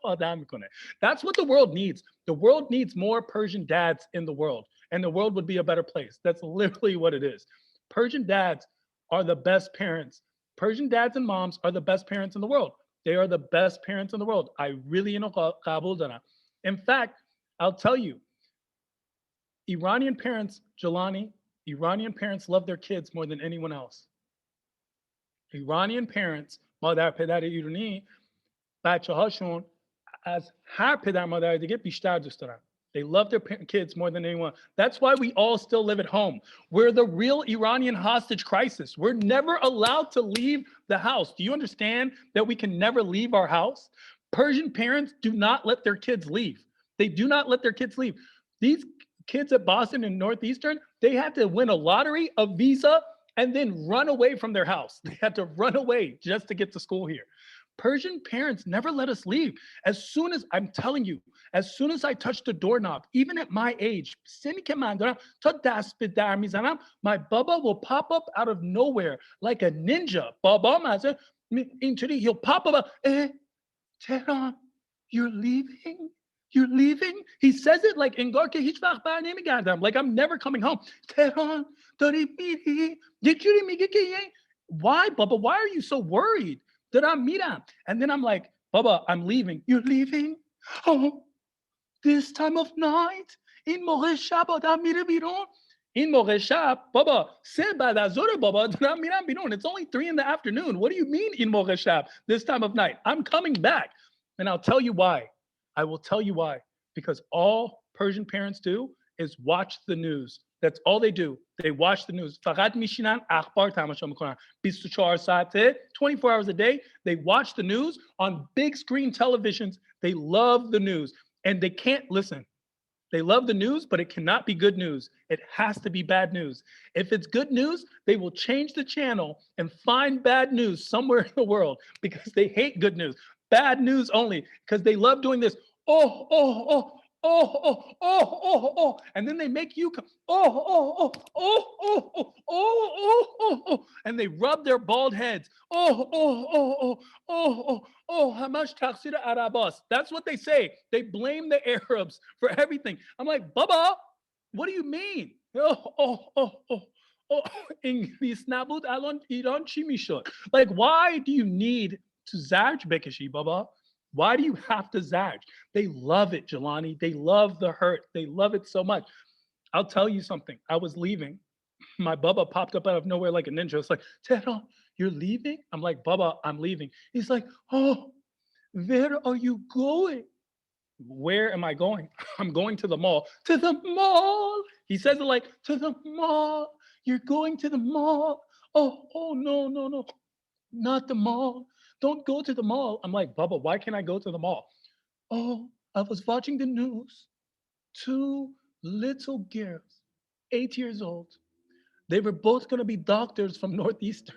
آدم میکنه. That's what the world needs. The world needs more Persian dads in the world and the world would be a better place. That's literally what it is. Persian dads are the best parents. Persian dads and moms are the best parents in the world. They are the best parents in the world. I really قبول دارم. In fact, I'll tell you, Iranian parents, Jelani, Iranian parents love their kids more than anyone else. Iranian parents, مادر پدر ایرانی بچه هاشون از هر پدر مادر دیگه بیشتر دوست دارن. They love their kids more than anyone. That's why we all still live at home. We're the real Iranian hostage crisis. We're never allowed to leave the house. Do you understand that we can never leave our house? Persian parents do not let their kids leave. They do not let their kids leave. These kids at Boston and Northeastern, they had to win a lottery, a visa, and then run away from their house. They had to run away just to get to school here. Persian parents never let us leave. As soon as, I'm telling you, as soon as I touch the doorknob, even at my age, my baba will pop up out of nowhere like a ninja. Baba, he'll pop up, Tehran, you're leaving? You're leaving? He says it like انگار که هیچ وقت بر نمیگردم. Like I'm never coming home. Tehran, داری میری؟ یه جوری میگه که why, Baba? Why are you so worried that I'm میرم? And then I'm like, Baba, I'm leaving. You're leaving? Oh, this time of night? این موقع شب آدم میره بیرون؟ این موقع شب بابا 3 بعد از ظهر بابا دارم میرم بیرون. It's only 3 in the afternoon. What do you mean این موقع شب? This time of night. I'm coming back. And I'll tell you why. I will tell you why. Because all Persian parents do is watch the news. That's all they do. They watch the news. فقط میشینن اخبار تماشا میکنن. 24 ساعته, 24 hours a day. They watch the news on big screen televisions. They love the news. And they can't listen. They love the news, but it cannot be good news. It has to be bad news. If it's good news, they will change the channel and find bad news somewhere in the world because they hate good news. Bad news only because they love doing this. Oh, oh, oh, oh, oh, oh, oh, oh. And then they make you come, oh, oh, oh, oh, oh, oh, oh, oh, oh. And they rub their bald heads. Oh, oh, oh, oh, oh, oh, oh, hamash taqsir Arabas. That's what they say. They blame the Arabs for everything. I'm like, Baba, what do you mean? Oh, oh, oh, oh. Oh, English nabud alon Iran chi mishod. Like, why do you need to zarj bekeshi, Baba? Why do you have to zarj? They love it, Jelani. They love the hurt. They love it so much. I'll tell you something. I was leaving. My Baba popped up out of nowhere like a ninja. It's like, Tehran, you're leaving? I'm like, Baba, I'm leaving. He's like, oh, where are you going? Where am I going? I'm going to the mall. To the mall. He says it like, to the mall. You're going to the mall. Oh, no, no, no. Not the mall. Don't go to the mall. I'm like, Baba, why can't I go to the mall? Oh, I was watching the news. 2 little girls, 8 years old. They were both going to be doctors from Northeastern.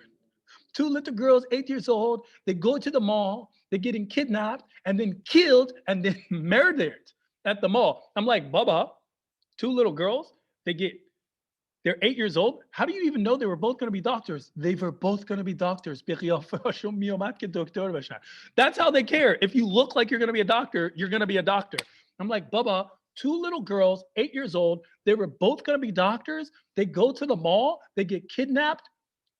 2 little girls, 8 years old. They go to the mall. They're getting kidnapped and then killed and then murdered at the mall. I'm like, Baba, 2 little girls, they're 8 years old. How do you even know they were both going to be doctors? They were both going to be doctors. That's how they care. If you look like you're going to be a doctor, you're going to be a doctor. I'm like, Baba, 2 little girls, 8 years old. They were both going to be doctors. They go to the mall. They get kidnapped,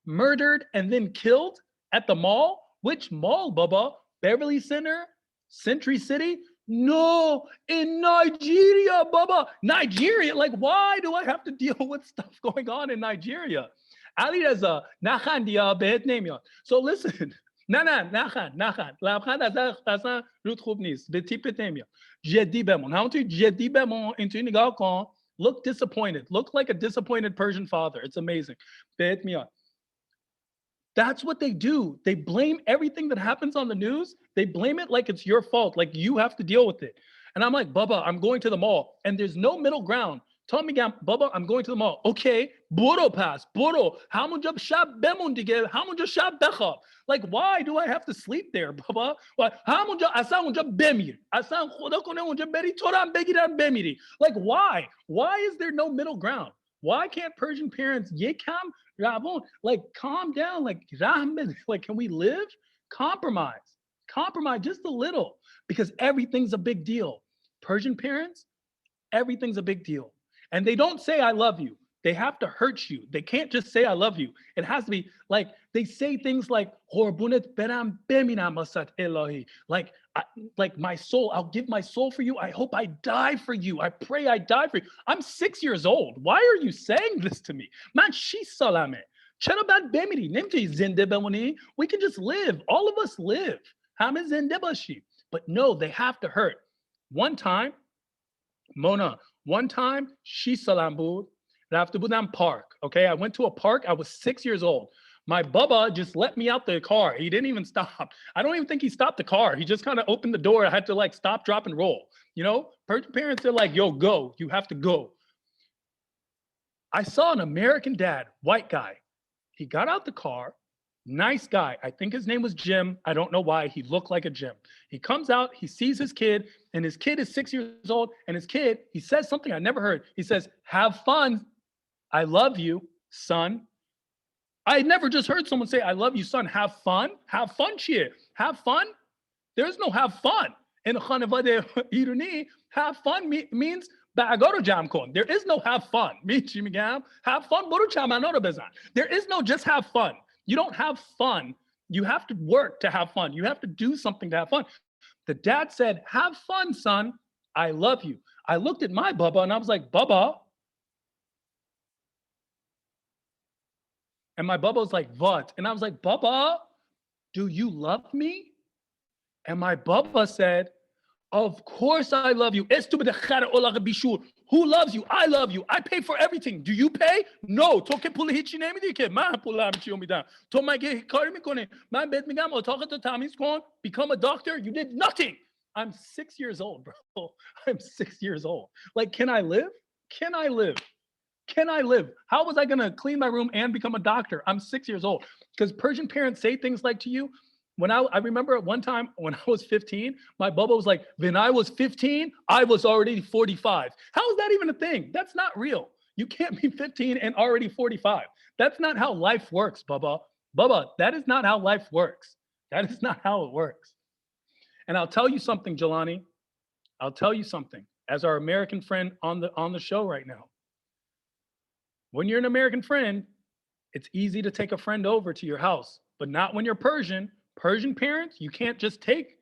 murdered, and then killed at the mall. Which mall, Baba? Beverly Center? Century City? No, in Nigeria, Baba. Nigeria, like, why do I have to deal with stuff going on in Nigeria? Ali Reza, nachan dia behet nemiad. So listen, nachan. Labkhand azan rut khub nist. Be tipet nemiad. Jiddi bemon. How to jiddi bemon into nigah kon. Look disappointed. Look like a disappointed Persian father. It's amazing. Behet miad. That's what they do. They blame everything that happens on the news. They blame it like it's your fault, like you have to deal with it. And I'm like, Baba, I'm going to the mall. And there's no middle ground. Tell me, Baba, I'm going to the mall. Okay, Boro pass, Boro. How much of shab bemun dige? How much of shab bekhab? Like, why do I have to sleep there, Baba? Why? How much asan unja bemir? Asan khoda kone unja beri toram begiran bemiri. Like, why? Why is there no middle ground? Why can't Persian parents yekam ravon, like, calm down, like, like, can we live? Compromise just a little, because everything's a big deal. Persian parents, everything's a big deal. And they don't say, I love you. They have to hurt you. They can't just say, I love you. It has to be like, they say things like, like my soul, I'll give my soul for you. I hope I die for you. I pray I die for you. I'm 6 years old. Why are you saying this to me? Man, she salame. We can just live. All of us live. But no, they have to hurt. One time, Mona, she salambud. Rafte budam park. Okay, I went to a park. I was 6 years old. My Baba just let me out the car. He didn't even stop. I don't even think he stopped the car. He just kind of opened the door. I had to like stop, drop, and roll. You know, parents are like, yo, go. You have to go. I saw an American dad, white guy. He got out the car, Nice guy. I think his name was Jim. I don't know why. He looked like a Jim. He comes out, he sees his kid, and his kid is 6 years old. And his kid, he says something I never heard. He says, have fun. I love you, son. I never just heard someone say, I love you, son. Have fun. Have fun, cheer. Have fun. There's no have fun. In Khanevade Iruni, have fun means bagaro jam kon. There is no have fun. Have fun. There is no just have fun. You don't have fun. You have to work to have fun. You have to do something to have fun. The dad said, have fun, son. I love you. I looked at my Bubba and I was like, Bubba. And my Bubba was like, what? And I was like, Bubba, do you love me? And my Bubba said, of course I love you. Who loves you? I love you. I pay for everything. Do you pay? No. To که پول هیچی نمیدی که من پولم چیو میدم. تو مگه کاری میکنی؟ من بهت میگم اتاقتو تمیز کن. Become a doctor. You did nothing. I'm 6 years old, bro. I'm 6 years old. Like, can I live? Can I live? Can I live? How was I going to clean my room and become a doctor? I'm 6 years old. Because Persian parents say things like to you, when I remember at one time when I was 15, my Bubba was like, when I was 15, I was already 45. How is that even a thing? That's not real. You can't be 15 and already 45. That's not how life works, Bubba. Bubba, that is not how life works. That is not how it works. And I'll tell you something, Jelani. I'll tell you something. As our American friend on the show right now. When you're an American friend, it's easy to take a friend over to your house, but not when you're Persian. Persian parents, you can't just take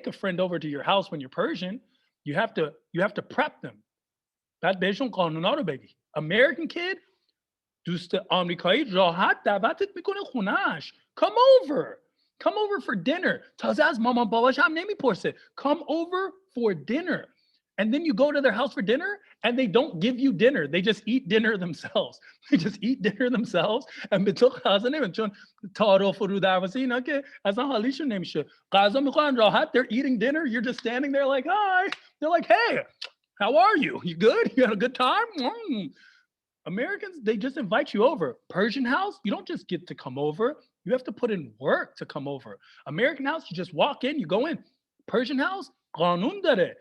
a friend over to your house when you're Persian. You have to prep them. American kid, come over. Come over for dinner. Come over for dinner. And then you go to their house for dinner and they don't give you dinner. They just eat dinner themselves. They just eat dinner themselves. And they're eating dinner. You're just standing there like, hi. They're like, hey, how are you? You good? You had a good time? Americans, they just invite you over. Persian house, you don't just get to come over. You have to put in work to come over. American house, you just walk in, you go in. Persian house, qanun dare.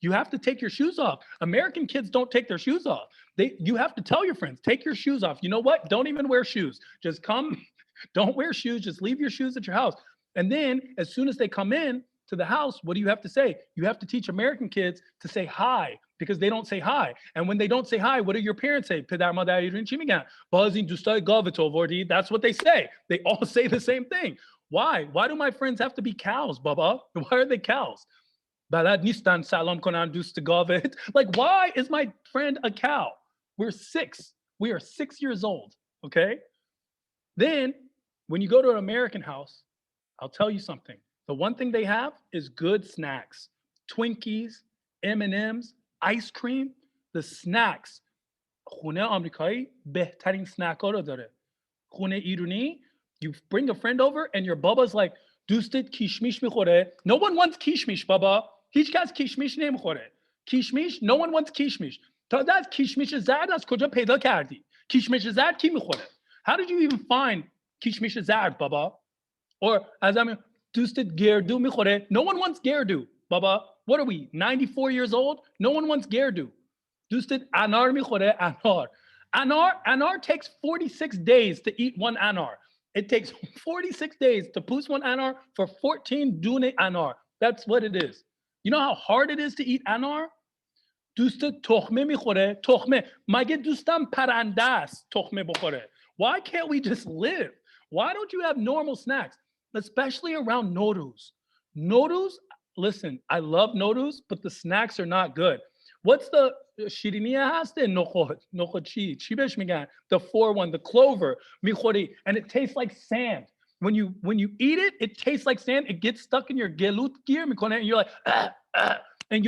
You have to take your shoes off. American kids don't take their shoes off. You have to tell your friends, take your shoes off. You know what? Don't even wear shoes. Just come. Don't wear shoes. Just leave your shoes at your house. And then as soon as they come in to the house, what do you have to say? You have to teach American kids to say hi because they don't say hi. And when they don't say hi, what do your parents say? That's what they say. They all say the same thing. Why? Why do my friends have to be cows, Baba? Why are they cows? Like, why is my friend a cow? We're 6. We are 6 years old, okay? Then, when you go to an American house, I'll tell you something. The one thing they have is good snacks. Twinkies, M&Ms, ice cream, the snacks. خونه آمریکایی بهترین snack ها رو داره. خونه ایرانی, you bring a friend over and your Bubba's like, دوستت کیشمیش میخوره. No one wants کیشمیش, Bubba. هیچ کس کیشمیش نمیخوره. کیشمیش, no one wants کیشمیش. تا از کیشمیش زرد از کجا پیدا کردی؟ کیشمیش زرد کی میخوره? How did you even find کیشمیش زرد, Baba? Or از همین دوستت گردو میخوره. No one wants گردو, Baba. What are we, 94 years old? No one wants گردو. دوستت انار میخوره. Anar takes 46 days to eat one anar. It takes 46 days to post one anar for 14 dune anar. That's what it is. You know how hard it is to eat anar? دوست تخمه میخوره. تخمه. مگه دوستم پرنده است تخمه بخوره. Why can't we just live? Why don't you have normal snacks? Especially around Norooz. Norooz, listen, I love Norooz, but the snacks are not good. What's the shiriniya haste nokhod chi besh migan? The 4-1, the clover mikhori, and it tastes like sand. When you eat it, it tastes like sand. It gets stuck in your gelut gear, and you're like, and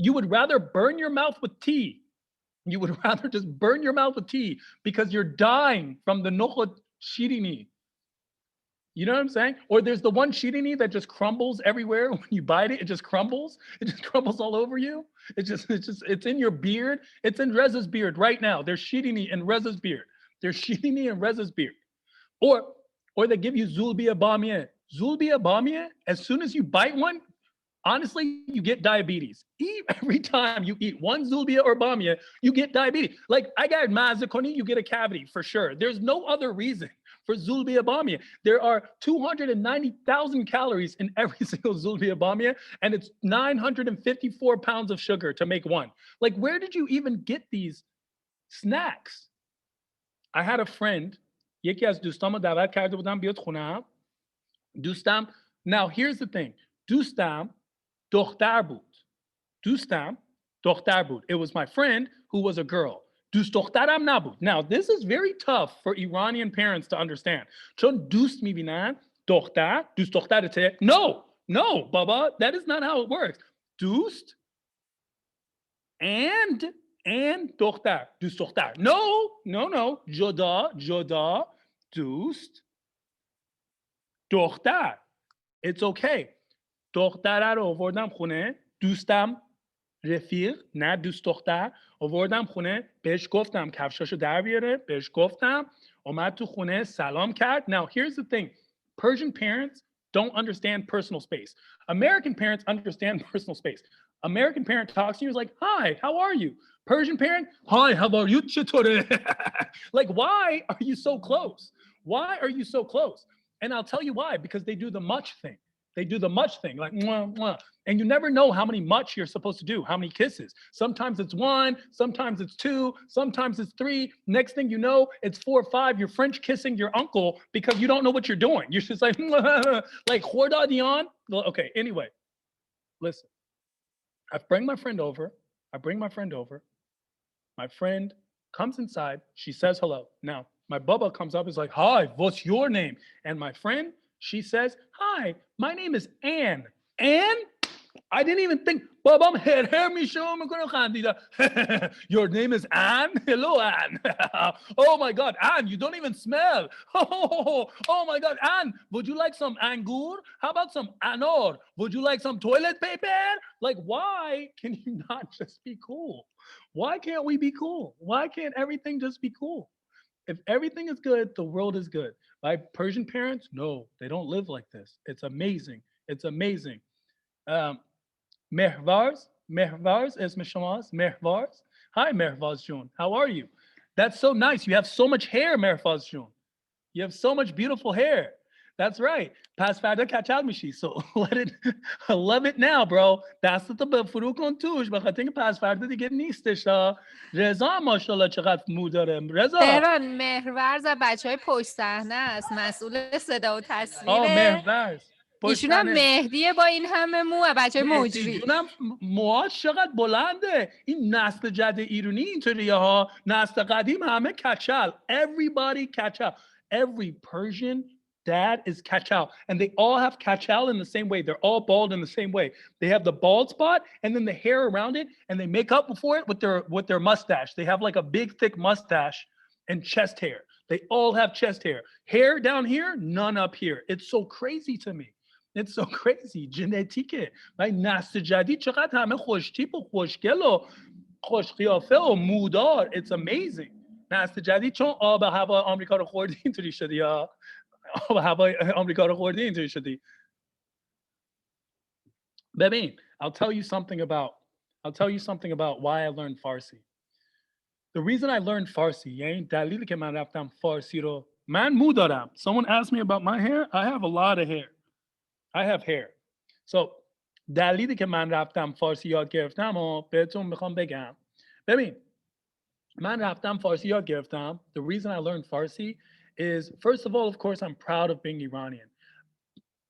you would rather burn your mouth with tea. You would rather just burn your mouth with tea because you're dying from the nokhod shirini. You know what I'm saying? Or there's the one shirini that just crumbles everywhere. When you bite it, it just crumbles. It just crumbles all over you. It's in your beard. It's in Reza's beard right now. There's shirini in Reza's beard. They're Shirini and Reza's beard. Or they give you Zulbiya Bamiya. Zulbiya Bamiya, as soon as you bite one, honestly, you get diabetes. Every time you eat one Zulbiya or Bamiya, you get diabetes. Like, I got Mazakoni, you get a cavity for sure. There's no other reason for Zulbiya Bamiya. There are 290,000 calories in every single Zulbiya Bamiya, and it's 954 pounds of sugar to make one. Like, where did you even get these snacks? I had a friend, یکی از دوستامو دعوت کرده بودم بیاد خونم. دوستم, now here's the thing. دوستم دختر بود. It was my friend who was a girl. دوست دخترم نبود. Now, this is very tough for Iranian parents to understand. چون دوست میبینن دوست دخترته. No, baba, that is not how it works. دوست and دختر. دوست دختر. No. جدا. دوست دختر. It's okay. دختره رو آوردم خونه. دوستم رفیق، نه دوست دختر، آوردم خونه. بهش گفتم کفشاشو در بیاره. بهش گفتم. اومد تو خونه. سلام کرد. Now, here's the thing. Persian parents don't understand personal space. American parents understand personal space. American parent talks to you, is like, hi, how are you? Persian parent, hi, how are you? Like, why are you so close? Why are you so close? And I'll tell you why, because they do the much thing. They do the much thing, like, mwah, mwah. And you never know how many much you're supposed to do, how many kisses. Sometimes it's 1, sometimes it's 2, sometimes it's 3. Next thing you know, it's 4 or 5. You're French kissing your uncle because you don't know what you're doing. You're just like, like, Horda Dion. Okay, anyway, listen. I bring my friend over. My friend comes inside. She says hello. Now, my baba comes up, is like, hi, what's your name? And my friend, she says, hi, my name is Anne. Anne? I didn't even think, baba, your name is Anne? Hello, Anne. Oh my God, Anne, you don't even smell. Oh my God, Anne, would you like some angur? How about some anor? Would you like some toilet paper? Like, why can you not just be cool? Why can't we be cool? Why can't everything just be cool? If everything is good, the world is good. My Persian parents, no, they don't live like this. It's amazing. It's amazing. Mehvars is Mishmas. Mehvars. Hi, Mehvars June. How are you? That's so nice. You have so much hair, Mehvars June. You have so much beautiful hair. That's right. Pas farda kachal mishi. So I love it now, bro. That's the فرو کن توش. بخاطر اینکه پس فردا دیگه نیستش. رضا ماشاءالله چقدر مو داره. رضا. تهران مهرورز از بچهای پشت صحنه است. مسئول صدا و تصویره. مهرورز. ایشون هم مهدیه با این همه مو و بچهای مجری. ایشون موهاش چقدر بلنده. این نسل جدید ایرانی اینطوریه ها. نسل قدیم همه کچل. Everybody کچل. Every Persian dad is kachal, and they all have kachal in the same way. They're all bald in the same way. They have the bald spot and then the hair around it, and they make up for it with their mustache. They have like a big thick mustache and chest hair. They all have chest hair. Hair down here, none up here. It's so crazy to me. It's so crazy. Genetiке. Right? نسل جدید چقدر همه خوشتیپ و خوشگل و خوشقیافه و مودار. It's amazing. نسل جدید چون آب هوا آمریکا رو خوردی اینطوری شدی یا آب هوای آمریکا رو خوردی اینطوری شدی. ببین, I'll tell you something about why I learned Farsi. The reason I learned Farsi, یعنی دلیلی که من رفتم فارسی رو, من مو دارم. Someone asked me about my hair. I have a lot of hair. I have hair. So دلیلی که من رفتم فارسی یاد گرفتم و بهتون میخوام بگم. ببین, من رفتم فارسی یاد گرفتم. The reason I learned Farsi is, first of all, of course, I'm proud of being Iranian.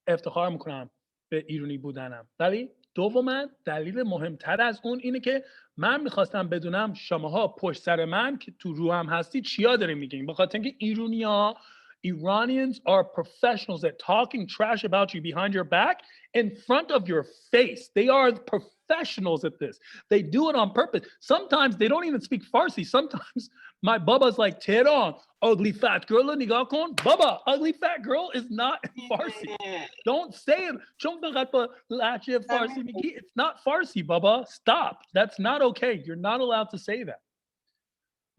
افتخار میکنم به ایرانی بودنم. ولی دوما دلیل مهمتر از اون اینه که من میخواستم بدونم شماها پشت سر من که تو روحم هستی چیا دارین میگین. بخاطر اینکه ایرانی‌ها, Iranians are professionals at talking trash about you behind your back in front of your face. They are professionals at this. They do it on purpose. Sometimes they don't even speak Farsi. Sometimes my baba's like, Tehran, ugly fat girl, nigah kon. Baba, ugly fat girl is not Farsi. Don't say it. It's not Farsi, baba. Stop. That's not okay. You're not allowed to say that.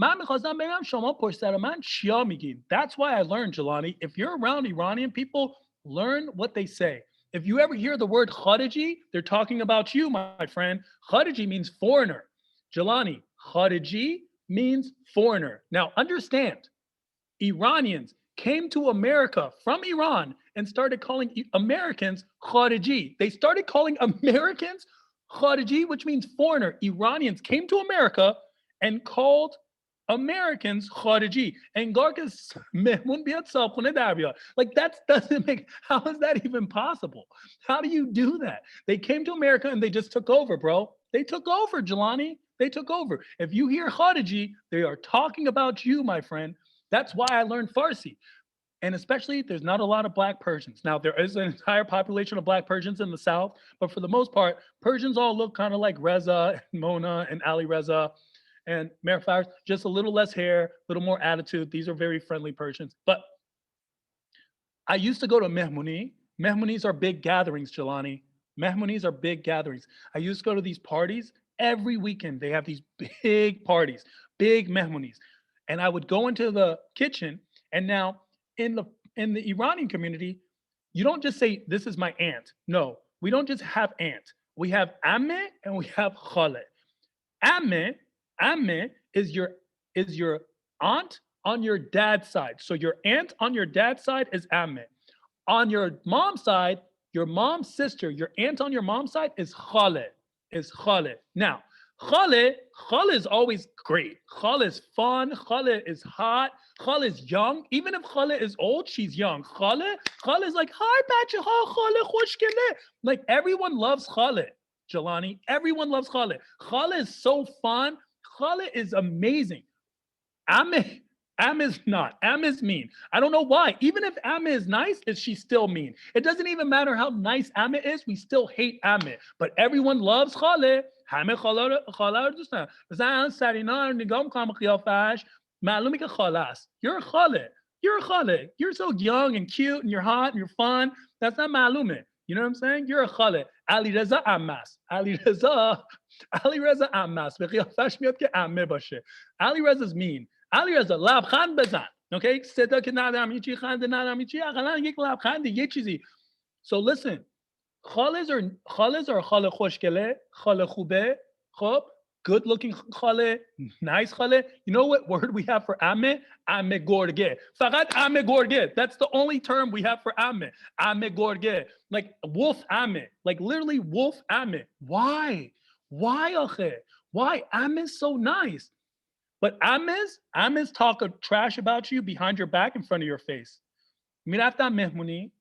من میخواستم بگم شما پشت سر من چیا میگین. That's why I learned, Jelani. If you're around Iranian people, learn what they say. If you ever hear the word khariji, they're talking about you, my friend. Khariji means foreigner. Jelani, khariji means foreigner. Now understand, Iranians came to America from Iran and started calling Americans khariji. They started calling Americans khariji, which means foreigner. Iranians came to America and called Americans khariji. And Garkas mehmun biyad sabkhune dar biyad. Like that doesn't make, how is that even possible? How do you do that? They came to America and they just took over, bro. They took over, Jelani. They took over. If you hear khariji, they are talking about you, my friend. That's why I learned Farsi. And especially, there's not a lot of black Persians. Now, there is an entire population of black Persians in the South, but for the most part, Persians all look kind of like Reza and Mona and Ali Reza and Mer Faris, just a little less hair, a little more attitude. These are very friendly Persians. But I used to go to Mehmuni. Mehmunis are big gatherings, Jelani. Mehmunis are big gatherings. I used to go to these parties every weekend. They have these big parties, big Mehmunis. And I would go into the kitchen, and now in the Iranian community, you don't just say, this is my aunt. No, we don't just have aunt. We have amme and we have khale. Amme is your aunt on your dad's side. So your aunt on your dad's side is amme. On your mom's side, your mom's sister, your aunt on your mom's side is khale. Now, Khale is always great. Khale is fun. Khale is hot. Khale is young. Even if Khale is old, she's young. Khale is like, hi, bache ha, Khale khoshgele. Like everyone loves Khale, Jelani. Everyone loves Khale. Khale is so fun. Khale is amazing. Am is not. Am is mean. I don't know why. Even if Am is nice, she's still mean. It doesn't even matter how nice Am is. We still hate Am. But everyone loves Khale. همه خاله رو دوست دارن. مثلا سرینا رو نگاه میکنم قیافش معلومه که خاله است. You're a khale. You're so young and cute and you're hot and you're fun. That's not معلومه. You know what I'm saying? You're a khale. علی رضا عمه است. علی رضا عمه است. به قیافش میاد که عمه باشه. علی رضا's mean. علی رضا لبخند بزن. Okay? صدا که ندارم هیچی، خنده ندارم هیچی، اقلا یک لبخند یه چیزی. So listen. Khales are khale khoshgele, khale khube, khob, good looking khale, nice khale. You know what word we have for amme? Amme gorge. Faqat amme gorge. That's the only term we have for amme. Amme gorge. Like wolf amme. Like literally wolf amme. Why? Why, akhe? Why? Amme is so nice. But ammes talk trash about you behind your back in front of your face. Mirafta mehmuni.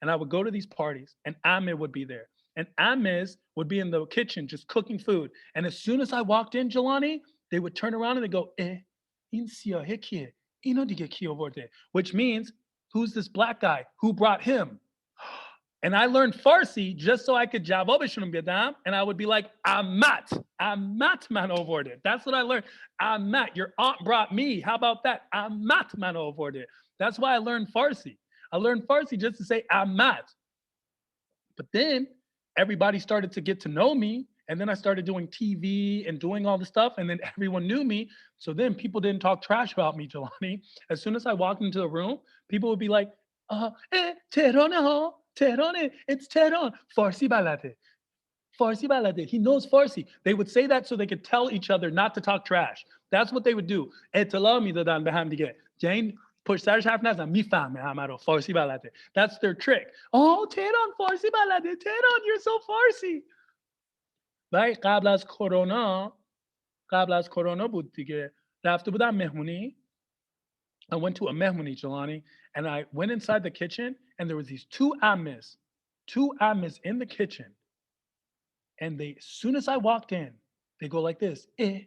And I would go to these parties, and Amme would be there. And Ammes would be in the kitchen just cooking food. And as soon as I walked in, Jelani, they would turn around and they go, in siyahe kiye, ino dige ki avarde, which means, who's this black guy? Who brought him? And I learned Farsi just so I could javobishunum bedam, and I would be like, Amat man avarde. That's what I learned. Amat, your aunt brought me. How about that? Amat man avarde. That's why I learned Farsi. I learned Farsi just to say Amat. But then everybody started to get to know me. And then I started doing TV and doing all the stuff. And then everyone knew me. So then people didn't talk trash about me, Jelani. As soon as I walked into the room, people would be like, Tehran ha, Tehran, it's Tehran. Farsi balade. He knows Farsi. They would say that so they could tell each other not to talk trash. That's what they would do. Etala midadan beham dige. Jane, push سرش حرف نزن میفهمه همه رو فارسی بلده. That's their trick. Oh, Tehran فارسی بلده. Tehran, you're so Farsi. ولی قبل از کرونا بود دیگه. رفته بودم مهمونی. I went to a mehmuni, Jelani, and I went inside the kitchen, and there was these two ammes in the kitchen. And they, as soon as I walked in, they go like this. In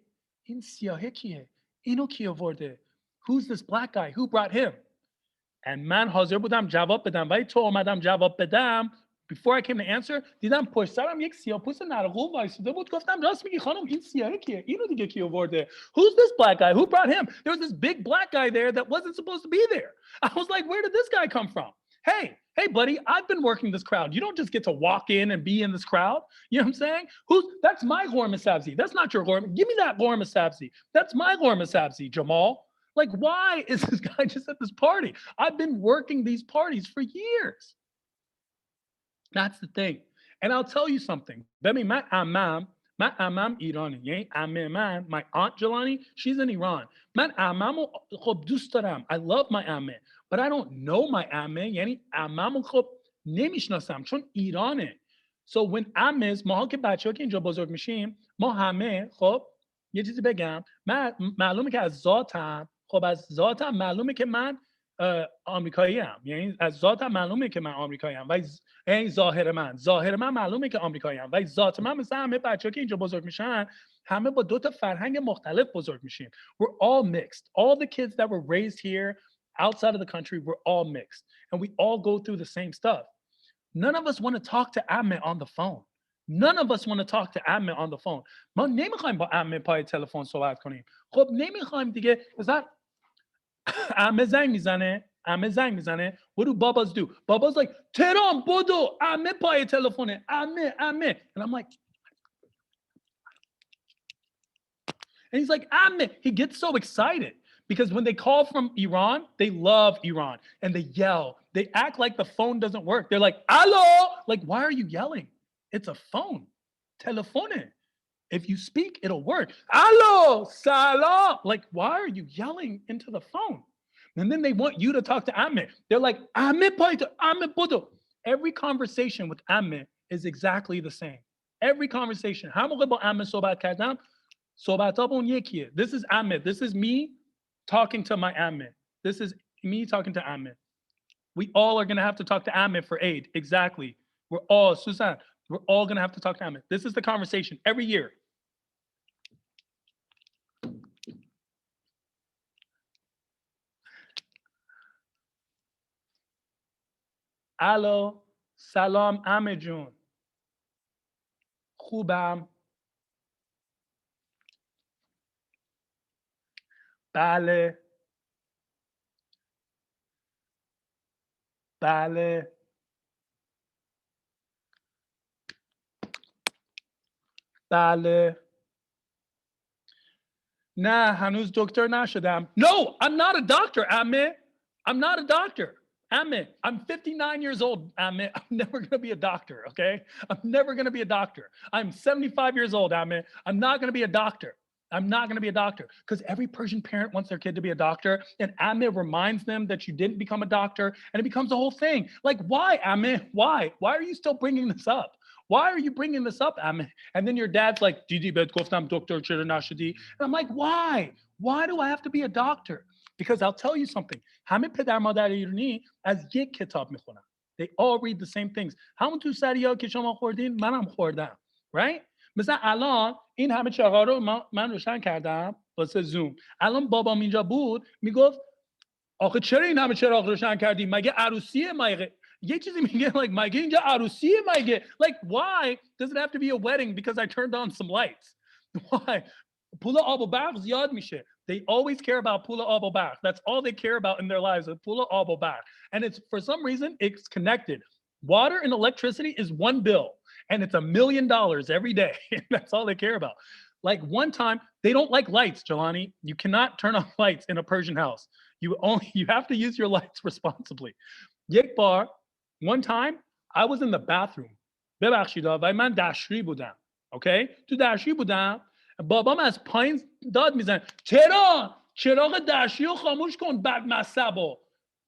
siyahe kiye, ino ki avarde. Who's this black guy? Who brought him? And man hazir budam jawab bedam. Vay to omadam jawab bedam. Before I came to answer, دیدم پشت سرم یک سیاه‌پوست نرقو وایساده بود. گفتم راست میگی خانم این سیاهه کیه؟ اینو دیگه کی آورده? Who's this black guy? Who brought him? There was this big black guy there that wasn't supposed to be there. I was like, where did this guy come from? Hey, buddy, I've been working this crowd. You don't just get to walk in and be in this crowd. You know what I'm saying? That's my Ghormeh Sabzi. That's not your Ghormeh. Give me that Ghormeh Sabzi. That's my Ghormeh Sabzi, Jamal. Like, why is this guy just at this party? I've been working these parties for years. That's the thing. And I'll tell you something. Baby, my amam Irani. Man, my aunt Jelani, she's in Iran. Man, amam khob dust daram. I love my amme, but I don't know my amme. Yani amam khob nemishnasam chon Irane. So when ames ما که بچه‌ها که اینجا بزرگ میشیم ما همه خب یه چیزی بگم من معلومه که از ذاتم خب از ذاتم معلومه که من آمریکایی ام. یعنی از ذاتم معلومه که من آمریکایی ام و این ظاهر من معلومه که آمریکایی ام و ذات من مثل همه بچه‌ها که اینجا بزرگ میشن همه با دو تا فرهنگ مختلف بزرگ میشیم. We're all mixed. All the kids that were raised here outside of the country, we're all mixed and we all go through the same stuff. None of us want to talk to Amme on the phone. None of us want to talk to Amme on the phone. ما نمیخوایم با Amme پای تلفن صحبت کنیم. خب نمیخوایم دیگه. مثلا Amme زنگ میزنه. What do Babas do? Babas like, تهران بدو Amme پای تلفنه. Amme. And I'm like, and he's like, Amme. He gets so excited. Because when they call from Iran, they love Iran and they yell. They act like the phone doesn't work. They're like, "Allo!" Like, why are you yelling? It's a phone. Telephone. If you speak, it'll work. Allo, salam. Like, why are you yelling into the phone? And then they want you to talk to Amme. They're like, Amme paito, Amme bodo. Every conversation with Amme is exactly the same. Every conversation. This is Amme. This is me talking to my Amme. This is me talking to Amme. We all are going to have to talk to Amme for aid. Exactly. We're all, Susan, we're all going to have to talk to Amme. This is the conversation every year. Allo, salam Amme jun. Khubam. Bale. بله نه هنوز دکتر نشدم. No, I'm not a doctor, Amme. I'm not a doctor. Amme, I'm 59 years old, Amme. I'm never going to be a doctor, okay? I'm never going to be a doctor. I'm 75 years old, Amme. I'm not going to be a doctor. I'm not going to be a doctor because every Persian parent wants their kid to be a doctor. And Amme reminds them that you didn't become a doctor and it becomes a whole thing. Like, why, Amme? Why? Why are you still bringing this up? Why are you bringing this up, Amme? And then your dad's like, Didi bet goftam doktor chera nashadi. And I'm like, why? Why do I have to be a doctor? Because I'll tell you something. Hame pedar madar irani az yek kitab mikhonan. They all read the same things. Hamon tu sariya ke shoma khordin, manam khordam. Right? مثلا الان این همه چراغا رو من روشن کردم واسه زوم. الان بابام اینجا بود میگفت آخه چرا این همه چراغ روشن کردی؟ مگه عروسیه؟ مگه یه چیزی میگه like مگه اینجا عروسیه؟ مگه like why does it have to be a wedding because I turned on some lights? Why? پول آب و برق زیاد میشه. They always care about پول آب و برق. That's all they care about in their lives. پول آب و برق. And it's for some reason it's connected. Water and electricity is one bill. And it's $1 million every day. That's all they care about. Like one time, they don't like lights, Jelani. You cannot turn on lights in a Persian house. You have to use your lights responsibly. Yek bar, one time, I was in the bathroom. ببخشید و من دستشویی بودم. Okay? تو دستشویی بودم. بابام از پایین داد میزنه. چراغ دستشویی رو خاموش کن بد مصبو.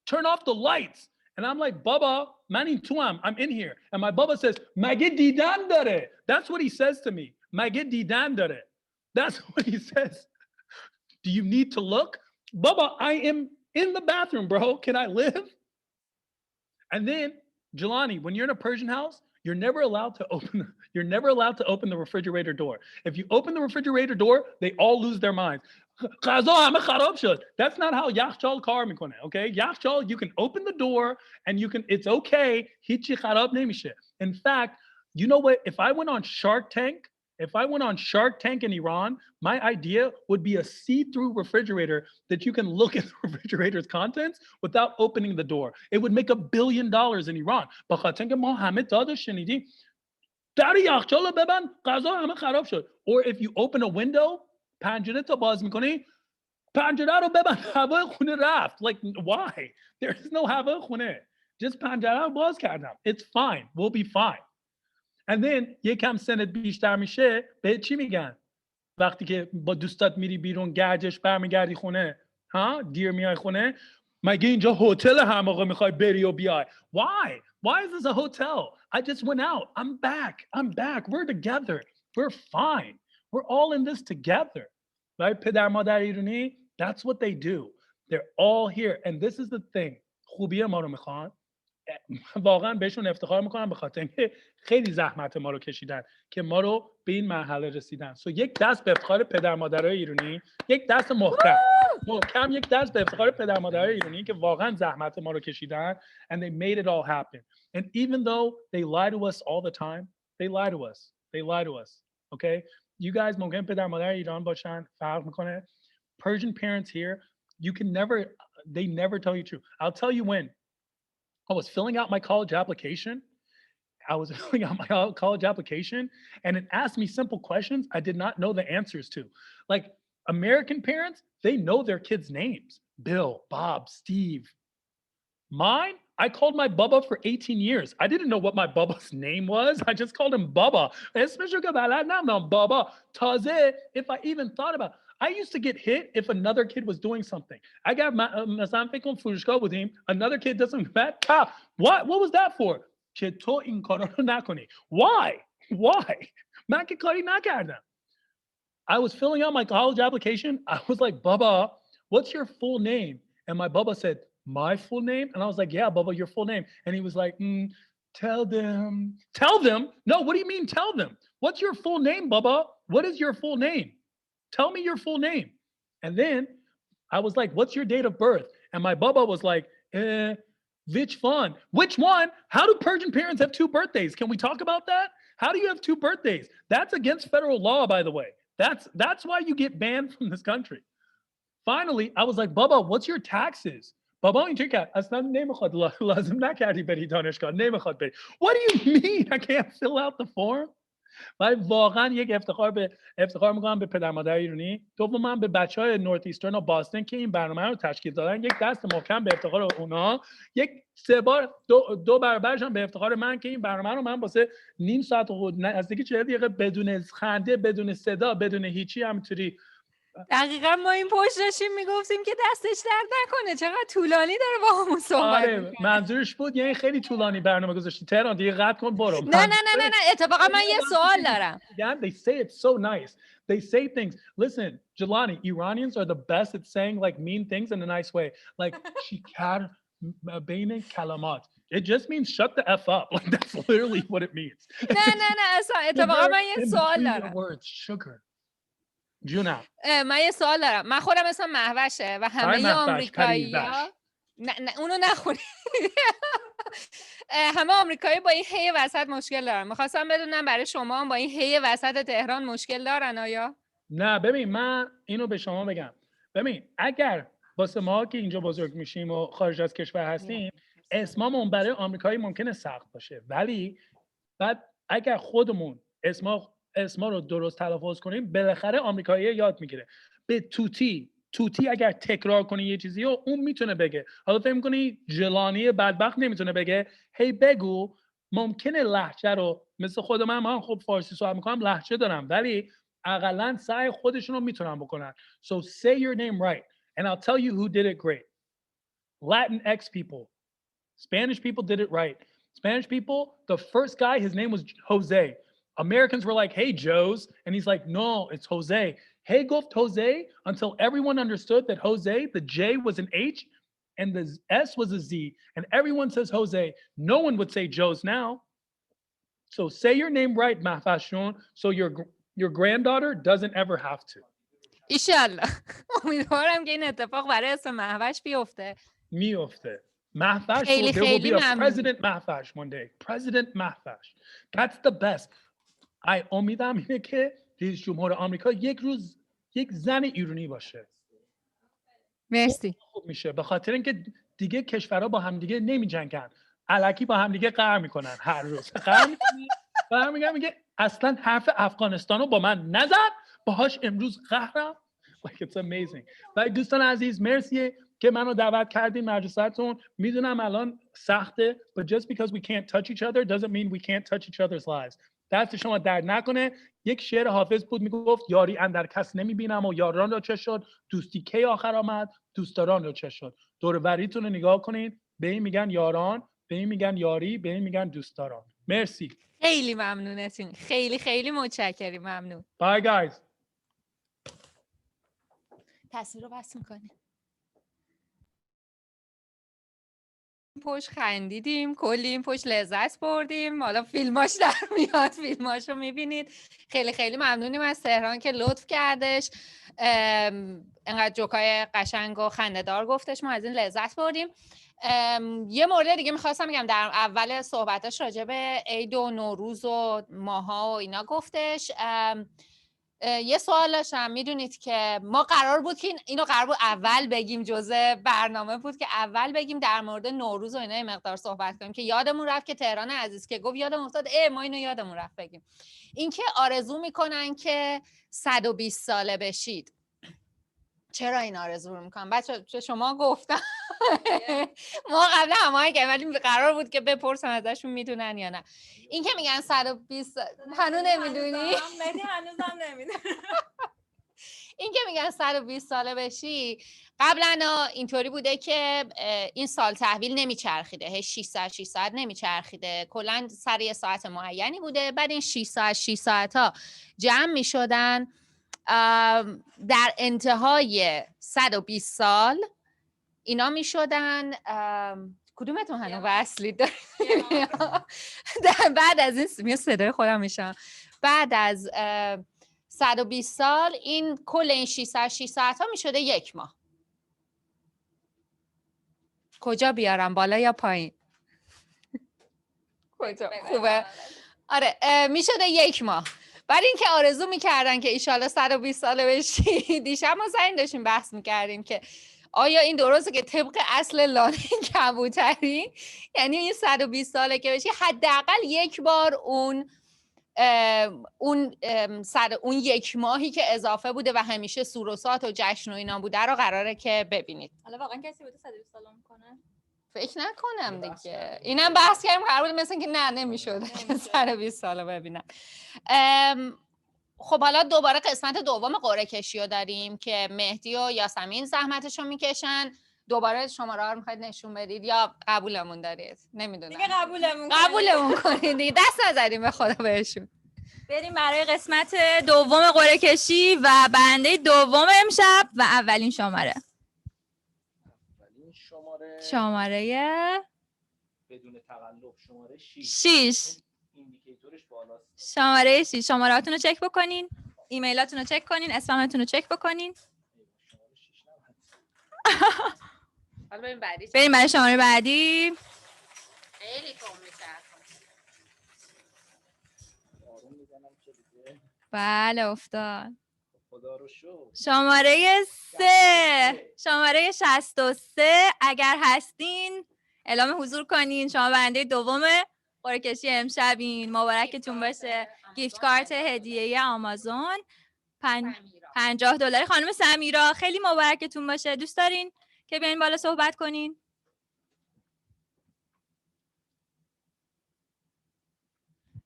Turn off the lights. And I'm like, Baba, mani tuam, I'm in here. And my Baba says, Mage didan dare. That's what he says to me. Mage didan dare. That's what he says. Do you need to look? Baba, I am in the bathroom, bro. Can I live? And then, Jelani, when you're in a Persian house, you're never allowed to open the refrigerator door. If you open the refrigerator door, they all lose their minds. That's not how Yakhchal kar mikone, okay? Yakhchal, you can open the door and it's okay. In fact, you know what? If I went on Shark Tank If I went on Shark Tank in Iran, my idea would be a see-through refrigerator that you can look at the refrigerator's contents without opening the door. It would make $1 billion in Iran. بخاطر اینکه ما همه داداش شنیدیم در یخچال ببند غذا همه خراب شد. Or if you open a window, پنجره تا باز میکنی پنجره رو ببند هوای خونه رفت. Like why? There is no هوای خونه. Just پنجره رو باز کردم. It's fine. We'll be fine. And then یکم سنت بیشتر میشه به چی میگن؟ وقتی که با دوستات میری بیرون گردش برمیگردی خونه ها دیر میای خونه مگه اینجا هتل هر موقع میخوای بری و بیای. Why is this a hotel? I just went out. I'm back. We're together. We're fine. We're all in this together. Right? پدر مادر ایرانی that's what they do. They're all here. And this is the thing. خوبی ما رو میخوان. واقعا بهشون افتخار میکنم به خاطر اینکه خیلی زحمت ما رو کشیدن که ما رو به این مرحله رسیدن. یک دست به افتخار پدر مادرای ایرانی، یک دست محکم یک دست به افتخار پدر مادرای ایرانی که واقعا زحمت ما رو کشیدن and they made it all happen. And even though they lie to us all the time, they lie to us. Okay? You guys ممکن پدر مادر ایران باشن فرق میکنه. Persian parents here, they never tell you true. I'll tell you when. I was filling out my college application. And it asked me simple questions I did not know the answers to. Like American parents, they know their kids' names. Bill, Bob, Steve. Mine, I called my Bubba for 18 years. I didn't know what my Bubba's name was. I just called him Bubba. Especially Bubba. Taze, if I even thought about it. I used to get hit if another kid was doing something. I got مثلا فکر کنم فروشگاه بودیم. Another kid does something bad. What was that for? که تو این کارا رو نکنی. Why? من که کاری نکردم. I was filling out my college application. I was like, Bubba, what's your full name? And my Bubba said, my full name? And I was like, yeah, Bubba, your full name. And he was like, tell them. Tell them? No, what do you mean tell them? What's your full name, Bubba? What is your full name? Tell me your full name. And then I was like, what's your date of birth? And my Bubba was like, which one? Which one? How do Persian parents have 2 birthdays? Can we talk about that? How do you have 2 birthdays? That's against federal law, by the way. That's why you get banned from this country. Finally, I was like, Bubba, what's your taxes? Bubba اینطوری کرد اصلا نمیخواد لازم نکردی بری دانشگاه نمیخواد بری. What do you mean I can't fill out the form? من واقعا یک افتخار میکنم به پدر مادر ایرانی. دوما به بچهای نورت ایسترن و باستون که این برنامه رو تشکیل دادن یک دست محکم به افتخار اونا. یک 3 بار 2 برابرش هم به افتخار من که این برنامه رو من واسه نیم ساعت و نزدیک 40 دقیقه بدون خنده بدون صدا بدون هیچی همینطوری. دقیقا ما این پشت داشتیم میگفتیم که دستش درد نکنه چقدر طولانی داره با همون صحبت. آره منظورش بود یعنی خیلی طولانی برنامه گذاشتی. تهران دیگه قطع کن برو. نه اتفاقا من یه سوال دارم. They say it so nice. They say things. Listen, Jelani, Iranians are the best at saying like mean things in a nice way. Like shikar bain kalamat. It just means shut the F up. Like that's literally what it means. نه اصلا اتفاقا من یه سوال دارم. Words sugar. جونم. من یه سوال دارم. من خودم اسمم مهوشه و همه آمریکایی‌ها نه اونو نخونی. همه آمریکایی با این هی وسط مشکل دارن. می‌خواستم بدونم برای شما هم با این هی وسط تهران مشکل دارن آیا؟ نه ببین من اینو به شما بگم. ببین اگر واسه ما که اینجا بزرگ میشیم و خارج از کشور هستیم اسممون برای آمریکایی ممکنه سخت باشه ولی بعد اگر خودمون اسما رو درست تلفظ کنیم بالاخره آمریکایی یاد میگیره. به توتی اگر تکرار کنی یه چیزی رو اون میتونه بگه. حالا فکر می‌کنی جلانی بدبخت نمیتونه بگه هی بگو. ممکنه لهجه رو مثل خود من خب فارسی صحبت میکنم لهجه دارم ولی اقلن سعی خودشون رو میتونن بکنن. So say your name right and I'll tell you who did it great. Latinx people. Spanish people did it right. Spanish people, the first guy, his name was Jose. Americans were like, hey, Joe's. And he's like, no, it's Jose. Hey, goft Jose until everyone understood that Jose, the J was an H and the S was a Z. And everyone says Jose. No one would say Joe's now. So say your name right, Mahfashun, so your granddaughter doesn't ever have to. ایشالله. امیدوارم که این اتفاق برای اسم مهوش بیفته. میفته. Mahfash, there will be a President Mahfash one day. President Mahfash. That's the best. امیدم اینه که رئیس جمهور آمریکا یک روز یک زن ایرانی باشه. مرسی. خوب میشه به خاطر اینکه دیگه کشورها با هم دیگه نمیجنگن، الکی با هم دیگه قهر میکنن، هر روز قهر میکنن. میگه اصلا حرف افغانستانو با من نزن، باهاش امروز قهرم. Like it's amazing. و دوستان عزیز مرسی که منو دعوت کردین مجلستون. میدونم الان سخته but just because we can't touch each other doesn't mean we can't touch each other's lives. دست شما درد نکنه. یک شعر حافظ بود میگفت یاری اندر کس نمیبینم و یاران را چه شد، دوستی کی آخر آمد، دوستداران را چه شد. دور و بریتون رو نگاه کنید، به این میگن یاران، به این میگن یاری، به این میگن دوستداران. مرسی. خیلی ممنونتون. خیلی خیلی متشکرم. ممنون. Bye guys. تصویر رو بس میکنه. پشت خندیدیم، کلی این پشت لذت بردیم. حالا فیلماش در میاد، فیلماش رو میبینید. خیلی خیلی ممنونیم از تهران که لطف کردش، انقدر جوکای قشنگ و خنده‌دار گفتش، ما از این لذت بردیم. یه مورد دیگه میخواستم بگم، در اول صحبتاش راجع به عید و نوروز و ماها و اینا گفتش. یه سوال داشتم، میدونید که ما قرار بود که اینو قرار بود اول بگیم، جزء برنامه بود که اول بگیم در مورد نوروز و اینا یه مقدار صحبت کنیم، که یادمون رفت که تهران عزیز که گفت یادمون افتاد ما اینو یادمون رفت بگیم. اینکه آرزو میکنن که 120 ساله بشید. چرا این آرزو رو میکنن؟ بچه شما گفتن ما قبلا هماهنگ کردیم ولی قرار بود که بپرسم ازشون میدونن یا نه. این که میگن 120 هنوز نمیدونی؟ هنوزم نمیدونم. این که میگن 120 ساله بشی، قبلا اینطوری بوده که این سال تحویل نمیچرخیده، هی 6 ساعت نمیچرخیده، کلا سر یه ساعت معینی بوده. بعد این 6 ساعت ها جمع میشدن، در انتهای 120 سال اینا میشدن. کدومتون هنوز وصلی دارید؟ بعد از این صدای خودم میشم، بعد از 120 سال این کل این 6 ساعت ها میشده یک ماه. کجا بیارم، بالا یا پایین؟ کجا خوبه؟ آره میشده یک ماه. بعد این که آرزو میکردن که ایشالا 120 ساله بشی. دیشب ما سر این داشتیم بحث میکردیم که آیا این درسته که طبق اصل لانه کبوتری، یعنی این 120 ساله که بشی حداقل یک بار اون یک ماهی که اضافه بوده و همیشه سوروسات و جشن و اینا بوده رو قراره که ببینید. حالا واقعا کسی بوده 120 سال میکنه؟ فکر نکنم دیگه. اینم بحث کردیم، قرار بود مثلا که نه نمیشد 120 ساله ببینم. خب حالا دوباره قسمت دوم قرعه کشی رو داریم که مهدی و یاسمین زحمتشو میکشن. دوباره شماره ها رو میخواید نشون بدید یا قبولمون دارید؟ نمیدونم دیگه قبولمون کنید دیگه، دست نزدیم به خدا بهشون. بریم برای قسمت دوم قرعه کشی و برنده دوم امشب و اولین شماره بدون تقلب شماره 6. ایندیکیتورش بالاست. شماره 6. شماره‌هاتون رو چک بکنین، ایمیلاتون رو چک کنین، اسپمتون رو چک بکنین. حالا بریم بعدی. بریم برای شماره بعدی. خیلی کم میشه. بله افتاد. خدا رو شکر. شماره 3. شماره 63. اگر هستین اعلام حضور کنین. شما برنده دوم قرعه کشی امشبین. مبارکتون باشه. گیفت کارت هدیه آمازون $50. خانم سمیرا خیلی مبارکتون باشه. دوست دارین که بیاین بالا صحبت کنین؟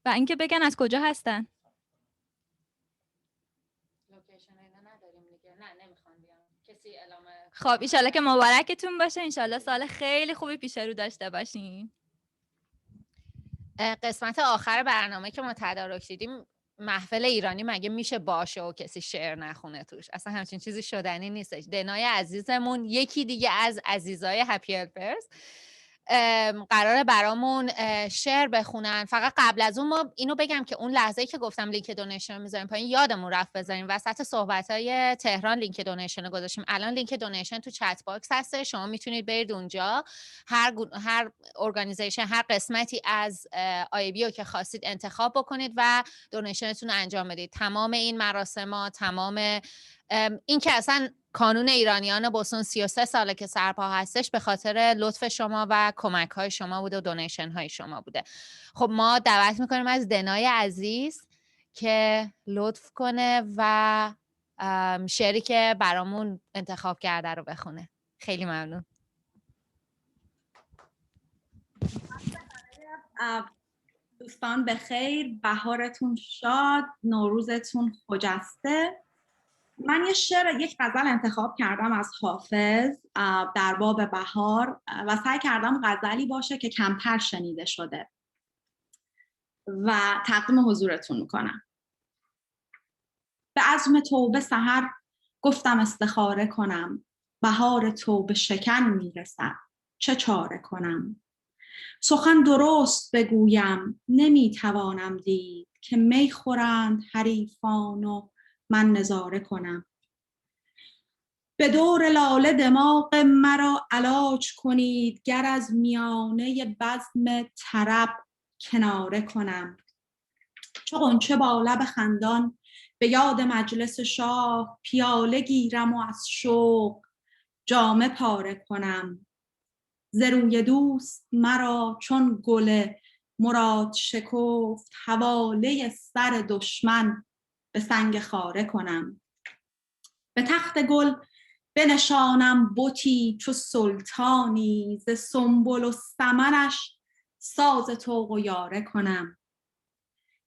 و اینکه بگن از کجا هستن. خب ایشالله که مبارکتون باشه. ایشالله سال خیلی خوبی پیش رو داشته باشین. قسمت آخر برنامه که ما تدارک دیدیم، محفل ایرانی مگه میشه باشه و کسی شعر نخونه توش؟ اصلا همچین چیزی شدنی نیستش. دنای عزیزمون یکی دیگه از عزیزای هپی هلپرز قراره برامون شعر بخونن. فقط قبل از اون ما اینو بگم که اون لحظه‌ای که گفتم لینک دونیشن رو میذاریم پایین یادمون رفت بذاریم وسط صحبت‌های تهران لینک دونیشن رو گذاشتیم. الان لینک دونیشن تو چت باکس هست، شما میتونید برید اونجا هر ارگانیزیشن هر قسمتی از IAB رو که خواستید انتخاب بکنید و دونیشنتون رو انجام بدید. تمام این مراسم‌ها، تمام این که اصلا کانون ایرانیان بوسون 33 ساله که سرپا هستش به خاطر لطف شما و کمک های شما بوده و دونیشن های شما بوده. خب ما دعوت میکنیم از دنای عزیز که لطف کنه و شعری که برامون انتخاب کرده رو بخونه. خیلی ممنون. دوستان بخیر، بهارتون شاد، نوروزتون خجسته. من یک غزل انتخاب کردم از حافظ در باب بهار و سعی کردم غزلی باشه که کمتر شنیده شده و تقدیم حضورتون میکنم. به عزم توبه سحر گفتم استخاره کنم، بهار توبه شکن میرسد چه چاره کنم. سخن درست بگویم نمیتوانم دید، که می خورند حریفان و من نظاره کنم. به دور لاله دماغ مرا علاج کنید، گر از میانه بزم طرب کناره کنم. چو غنچه با لب خندان به یاد مجلس شاه، پیاله گیرم و از شوق جامه پاره کنم. ز روی دوست مرا چون گل مراد شکفت، حواله سر دشمن به سنگ خاره کنم. به تخت گل بنشانم بتی چو سلطانی، ز سنبل و سمنش ساز طوق و یاره کنم.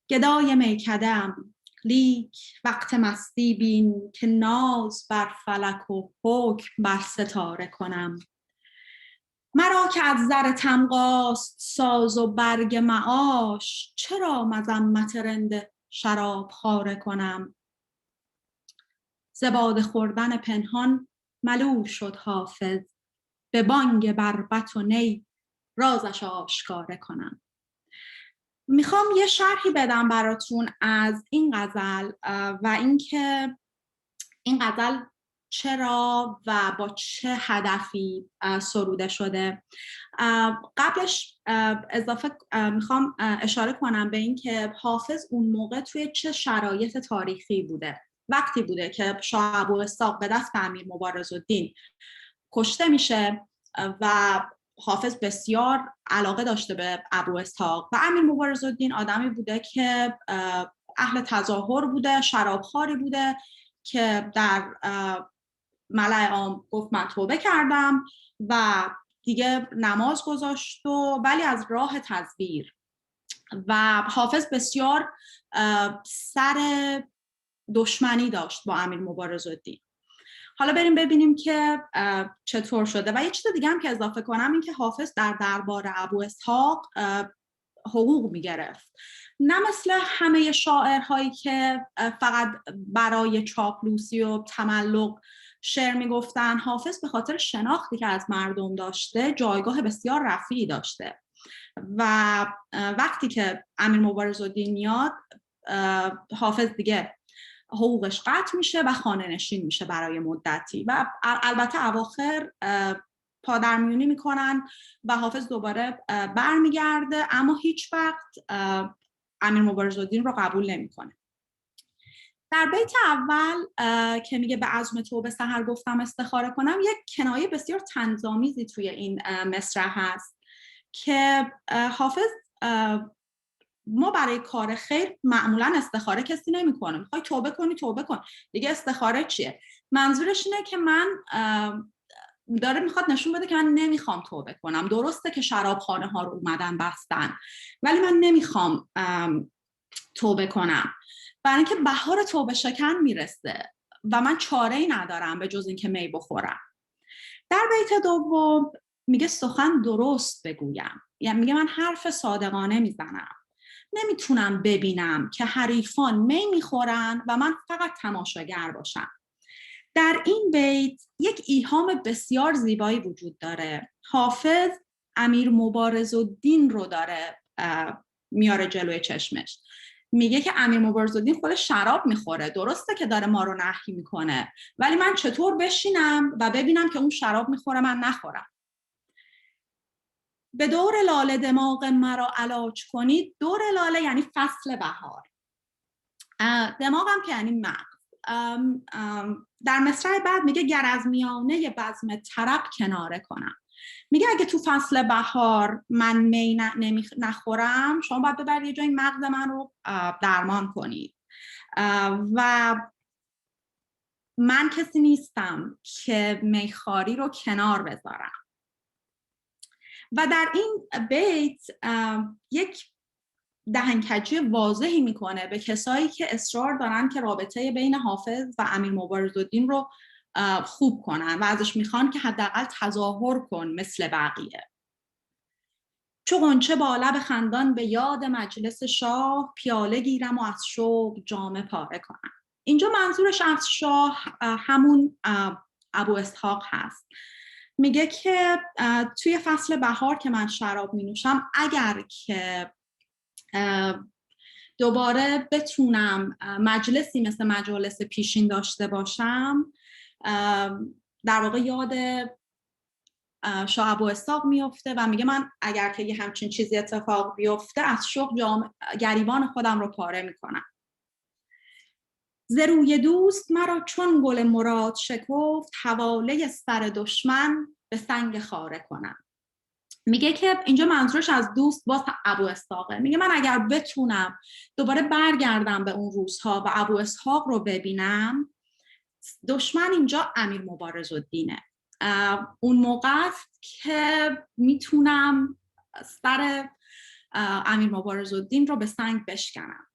گدای میکده‌ام لیک وقت مستی بین، که ناز بر فلک و حکم بر ستاره کنم. مرا که از زر طمغاست ساز و برگ معاش، چرا مذمت رند شراب خواره کنم. ز باده خوردن پنهان ملول شد حافظ، به بانگ بربط و نی رازش آشکاره کنم. میخوام یه شرحی بدم براتون از این غزل و اینکه این غزل چرا و با چه هدفی سروده شده. قبلش میخوام اشاره کنم به این که حافظ اون موقع توی چه شرایط تاریخی بوده. وقتی بوده که شاه ابواسحاق به دست امیر مبارزالدین کشته میشه و حافظ بسیار علاقه داشته به ابواسحاق و امیر مبارزالدین آدمی بوده که اهل تظاهر بوده، شرابخواری بوده که در ملأ عام گفت من توبه کردم و دیگه نماز گذاشت و ولی از راه تزویر. و حافظ بسیار سر دشمنی داشت با امیر مبارزالدین. حالا بریم ببینیم که چطور شده. و یه چیز دیگه هم که اضافه کنم این که حافظ در دربار ابواسحاق حقوق میگرفت، نه مثل همه شاعرهایی که فقط برای چاپلوسی و تملق شعر میگفتن. حافظ به خاطر شناختی که از مردم داشته جایگاه بسیار رفیعی داشته و وقتی که امیر مبارزالدین میاد حافظ دیگه حقوقش قطع میشه و خانه نشین میشه برای مدتی و البته اواخر پادرمیونی میکنن و حافظ دوباره برمیگرده، اما هیچ وقت امیر مبارزالدین رو قبول نمیکنه. در بیت اول که میگه به عزم توبه سحر گفتم استخاره کنم، یک کنایه بسیار طنزآمیزی توی این مصرع هست که حافظ ما برای کار خیر معمولا استخاره کسی نمیکنه. میخوای توبه کنی توبه کن دیگه، استخاره چیه؟ منظورش اینه که من داره میخواد نشون بده که من نمیخوام توبه کنم. درسته که شرابخانه ها رو اومدن بستن ولی من نمیخوام توبه کنم، برای اینکه بهار توبه شکن میرسه و من چاره‌ای ندارم به جز اینکه می بخورم. در بیت دوم میگه سخن درست بگویم، یعنی میگه من حرف صادقانه میزنم، نمیتونم ببینم که حریفان می میخورن و من فقط تماشاگر باشم. در این بیت یک ایهام بسیار زیبایی وجود داره. حافظ امیر مبارزالدین رو داره میاره جلوی چشمش. میگه که امیر مبارزالدین خودش شراب میخوره، درسته که داره ما رو نهی میکنه، ولی من چطور بشینم و ببینم که اون شراب میخوره من نخورم؟ به دور لاله دماغ مرا علاج کنید. دور لاله یعنی فصل بهار، دماغم که یعنی مغز. در مصرع بعد میگه گر از میانه بزم طرب کناره کنم. میگه اگه تو فصل بهار من می نخورم، شما باید ببرید یه جای مغز من رو درمان کنید. و من کسی نیستم که میخواری رو کنار بذارم. و در این بیت یک دهنکجی واضحی میکنه به کسایی که اصرار دارن که رابطه بین حافظ و امیر مبارزالدین رو خوب کنن و ازش میخوان که حداقل تظاهر کن مثل بقیه. چو غنچه با لب خندان به یاد مجلس شاه، پیاله گیرم و از شوق جامه پاره کنم. اینجا منظورش از شاه همون ابو اسحاق هست. میگه که توی فصل بهار که من شراب می نوشم، اگر که دوباره بتونم مجلسی مثل مجالس پیشین داشته باشم، در واقع یاد شاه ابو اسحاق میفته و میگه من اگر که یه همچین چیزی اتفاق بیفته از شوق گریبان خودم رو پاره میکنم. ز روی دوست مرا چون گل مراد شکفت، حواله سر دشمن به سنگ خاره کنم. میگه که اینجا منظورش از دوست باز ابو اسحاقه. میگه من اگر بتونم دوباره برگردم به اون روزها و ابو اسحاق رو ببینم، دشمن اینجا امیر مبارزالدینه. اون موقع است که میتونم سر امیر مبارزالدین رو به سنگ بشکنم.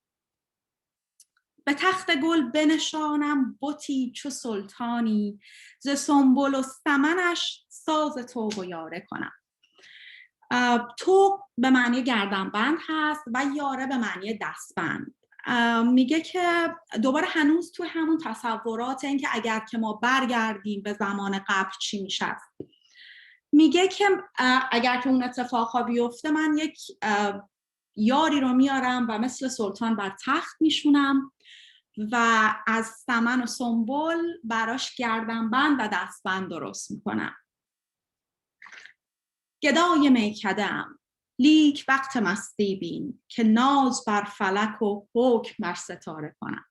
به تخت گل بنشانم بتی چو سلطانی، ز سنبل و سمنش ساز طوق و یاره کنم. طوق به معنی گردنبند هست و یاره به معنی دستبند. میگه که دوباره هنوز تو همون تصورات این که اگر که ما برگردیم به زمان قبل چی میشه. میگه که اگر که اون اتفاقا بیفته من یک یاری رو میارم و مثل سلطان بر تخت میشونم و از سمن و سنبل براش گردنبند و دستبند درست میکنم. گدای میکده‌ام لیک وقت مستی بین، که ناز بر فلک و حکم بر ستاره کنم.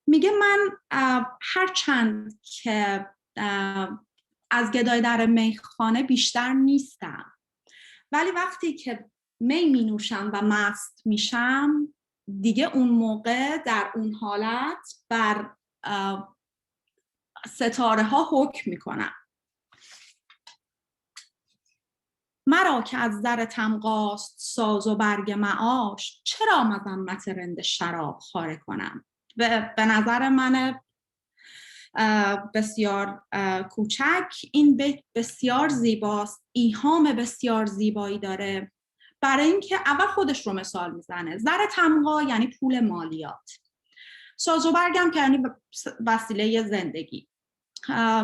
میگه من هر چند که از گدای در میخانه بیشتر نیستم، ولی وقتی که می نوشم و مست میشم دیگه اون موقع در اون حالت بر ستاره ها حکم میکنم. مرا که از زر تمغاست ساز و برگ معاش، چرا مذمت رند شراب خواره کنم. به نظر من بسیار کوچک این بیت بسیار زیباست، ایهام بسیار زیبایی داره. برای اینکه اول خودش رو مثال میزنه. زر تمغا یعنی پول مالیات، ساز و برگم که یعنی وسیله زندگی.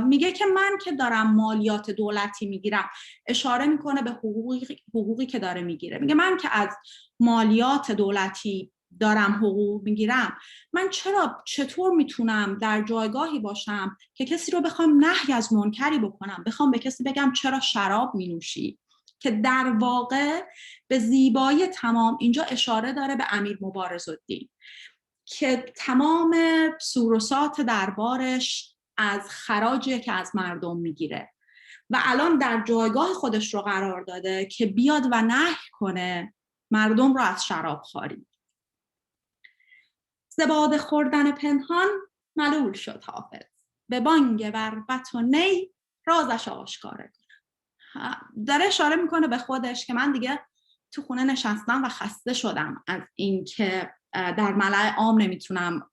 میگه که من که دارم مالیات دولتی میگیرم، اشاره میکنه به حقوقی که داره میگیره. میگه من که از مالیات دولتی دارم حقوق میگیرم، من چطور میتونم در جایگاهی باشم که کسی رو بخوام نهی از منکری بکنم، بخوام به کسی بگم چرا شراب مینوشی، که در واقع به زیبایی تمام اینجا اشاره داره به امیر مبارزالدین که تمام سوروسات دربارش از خراجی که از مردم میگیره و الان در جایگاه خودش رو قرار داده که بیاد و نهی کنه مردم رو از شراب خواری. ز باده خوردن پنهان ملول شد حافظ، به بانگ بربط و نی رازش آشکاره کنم. داره اشاره میکنه به خودش که من دیگه تو خونه نشستم و خسته شدم از این که در ملأ عام نمیتونم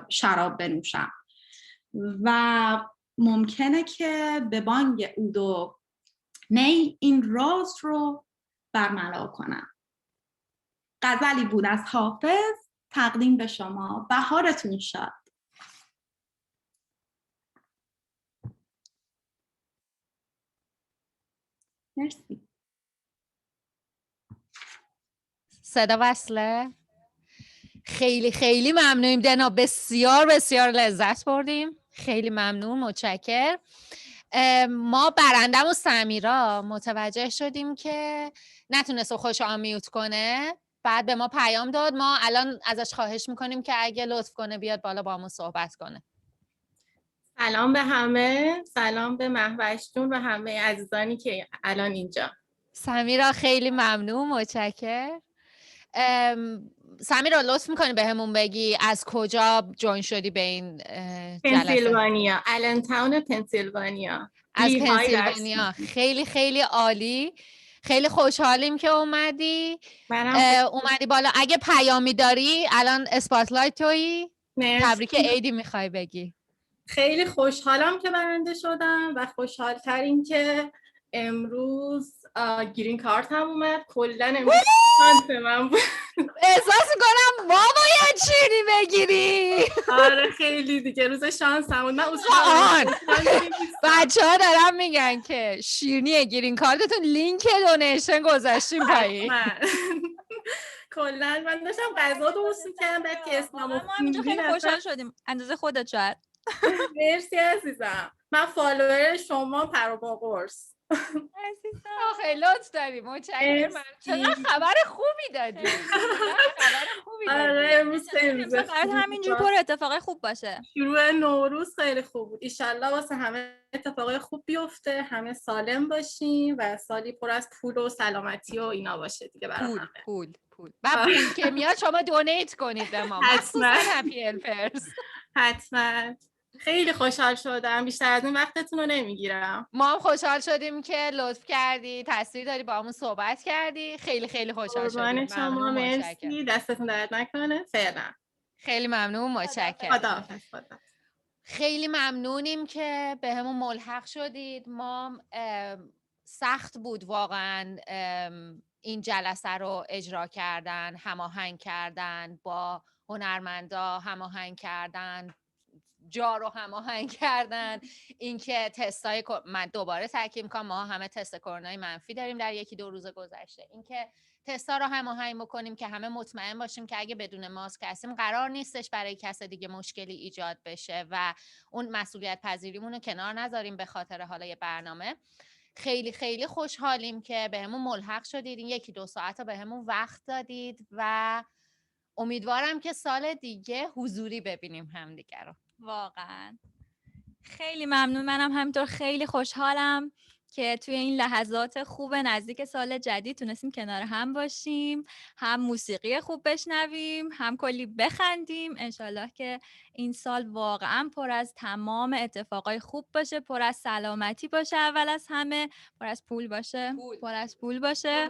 شراب بنوشم و ممکنه که به بانگ عود و نی این راز رو برملا کنم. غزلی بود از حافظ تقدیم به شما. بهارتون شاد. مرسی. صدا وصله؟ خیلی خیلی ممنونیم دنا، بسیار بسیار لذت بردیم. خیلی ممنون، متشکر. ما برندمون سمیرا متوجه شدیم که نتونست خوش آمیوت کنه، بعد به ما پیام داد. ما الان ازش خواهش میکنیم که اگه لطف کنه بیاد بالا با همون صحبت کنه. سلام به همه، سلام به مهوش جون و همه عزیزانی که الان اینجا. سمیرا خیلی ممنون، متشکر. سمیرا لطف میکنی به همون بگی از کجا جوین شدی به این جلسه؟ پنسیلوانیا، آلن تاون پنسیلوانیا. از پنسیلوانیا. خیلی خیلی عالی، خیلی خوشحالیم که اومدی. اومدی بالا. اگه پیامی داری الان اسپاتلایت تویی، تبریک عیدی میخوای بگی؟ خیلی خوشحالم که برنده شدم و خوشحال‌تر این که امروز گرین کارت هم اومد. کلا امروز شانس من بود. احساس میکنم ما باید شیرینی بگیری. آره خیلی دیگه روز شانس هم بود. من بچه ها دارم میگن که شیرینی گرین کارتتون لینک دونیشن گذاشتیم پایین. کلا من داشتم غذا درست می‌کردم بعد که اسممو ما همینجا خیلی خوشحال شدیم اندازه خودت شاید. مرسی عزیزم. من فالوور شما پر با قرص. خیلی لطف داری، متشکرم. چقدر خبر خوبی دادی. آره امروز خیلی همینجور پر اتفاقای خوب باشه. شروع نوروز خیلی خوب بود. ایشالله واسه همه اتفاقای خوب بیفته، همه سالم باشیم و سالی پر از پول و سلامتی و اینا باشه دیگه برای همه. پول و پول که میاد شما دونیت کنید به ما، مخصوصا هپی هلپرز. حتما. خیلی خوشحال شدم، بیشتر از این وقتتون رو نمیگیرم. ما هم خوشحال شدیم که لطف کردی، تصویر داری با همون صحبت کردی. خیلی خیلی خوشحال شدیم. شما مرسی، دستتون درد نکنه. فعلا خیلی ممنون، متشکرم. خداحافظ. خیلی ممنونیم که به همون ملحق شدید. ما سخت بود واقعا این جلسه رو اجرا کردن، هماهنگ کردن با هنرمندا، هماهنگ کردن جا رو هماهنگ کردن. اینکه تستای من دوباره تاکید می‌کنم ما همه تست کرونای منفی داریم در یکی دو روز گذشته. اینکه تستا رو هماهنگ بکنیم که همه مطمئن باشیم که اگه بدون ماسک هستیم قرار نیستش برای کس دیگه مشکلی ایجاد بشه و اون مسئولیت پذیریمون رو کنار نذاریم به خاطر حالا یه برنامه. خیلی خیلی خوشحالیم که بهمون ملحق شدید، این یکی دو ساعت رو بهمون وقت دادید و امیدوارم که سال دیگه حضوری ببینیم همدیگه رو. واقعا خیلی ممنون. منم همینطور خیلی خوشحالم که توی این لحظات خوب نزدیک سال جدید تونستیم کنار هم باشیم، هم موسیقی خوب بشنویم، هم کلی بخندیم. انشالله که این سال واقعا پر از تمام اتفاقای خوب باشه، پر از سلامتی باشه، اول از همه پر از پول باشه، پر از پول باشه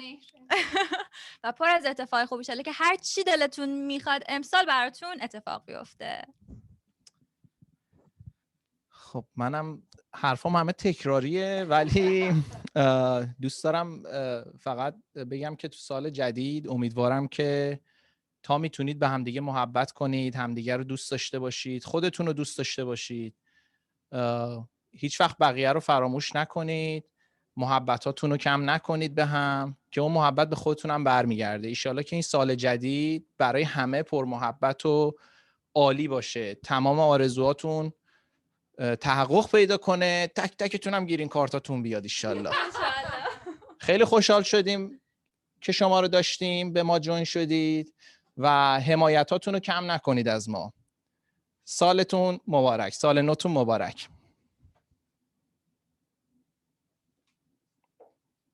و پر از اتفاقای خوب باشه که هر چی دلتون میخواد امسال براتون اتفاق بیفته. خب منم حرفام همه تکراریه ولی دوست دارم فقط بگم که تو سال جدید امیدوارم که تا میتونید به همدیگه محبت کنید، همدیگه رو دوست داشته باشید، خودتون رو دوست داشته باشید، هیچ وقت بقیه رو فراموش نکنید، محبتاتون رو کم نکنید به هم که اون محبت به خودتون هم برمیگرده. ایشالا که این سال جدید برای همه پر محبت و عالی باشه، تمام آرزوهاتون تحقق پیدا کنه، تک تکتون هم گرین کارتاتون بیاد ایشالله. خیلی خوشحال شدیم که شما رو داشتیم، به ما جوین شدید و حمایتاتون رو کم نکنید از ما. سالتون مبارک، سال نوتون مبارک.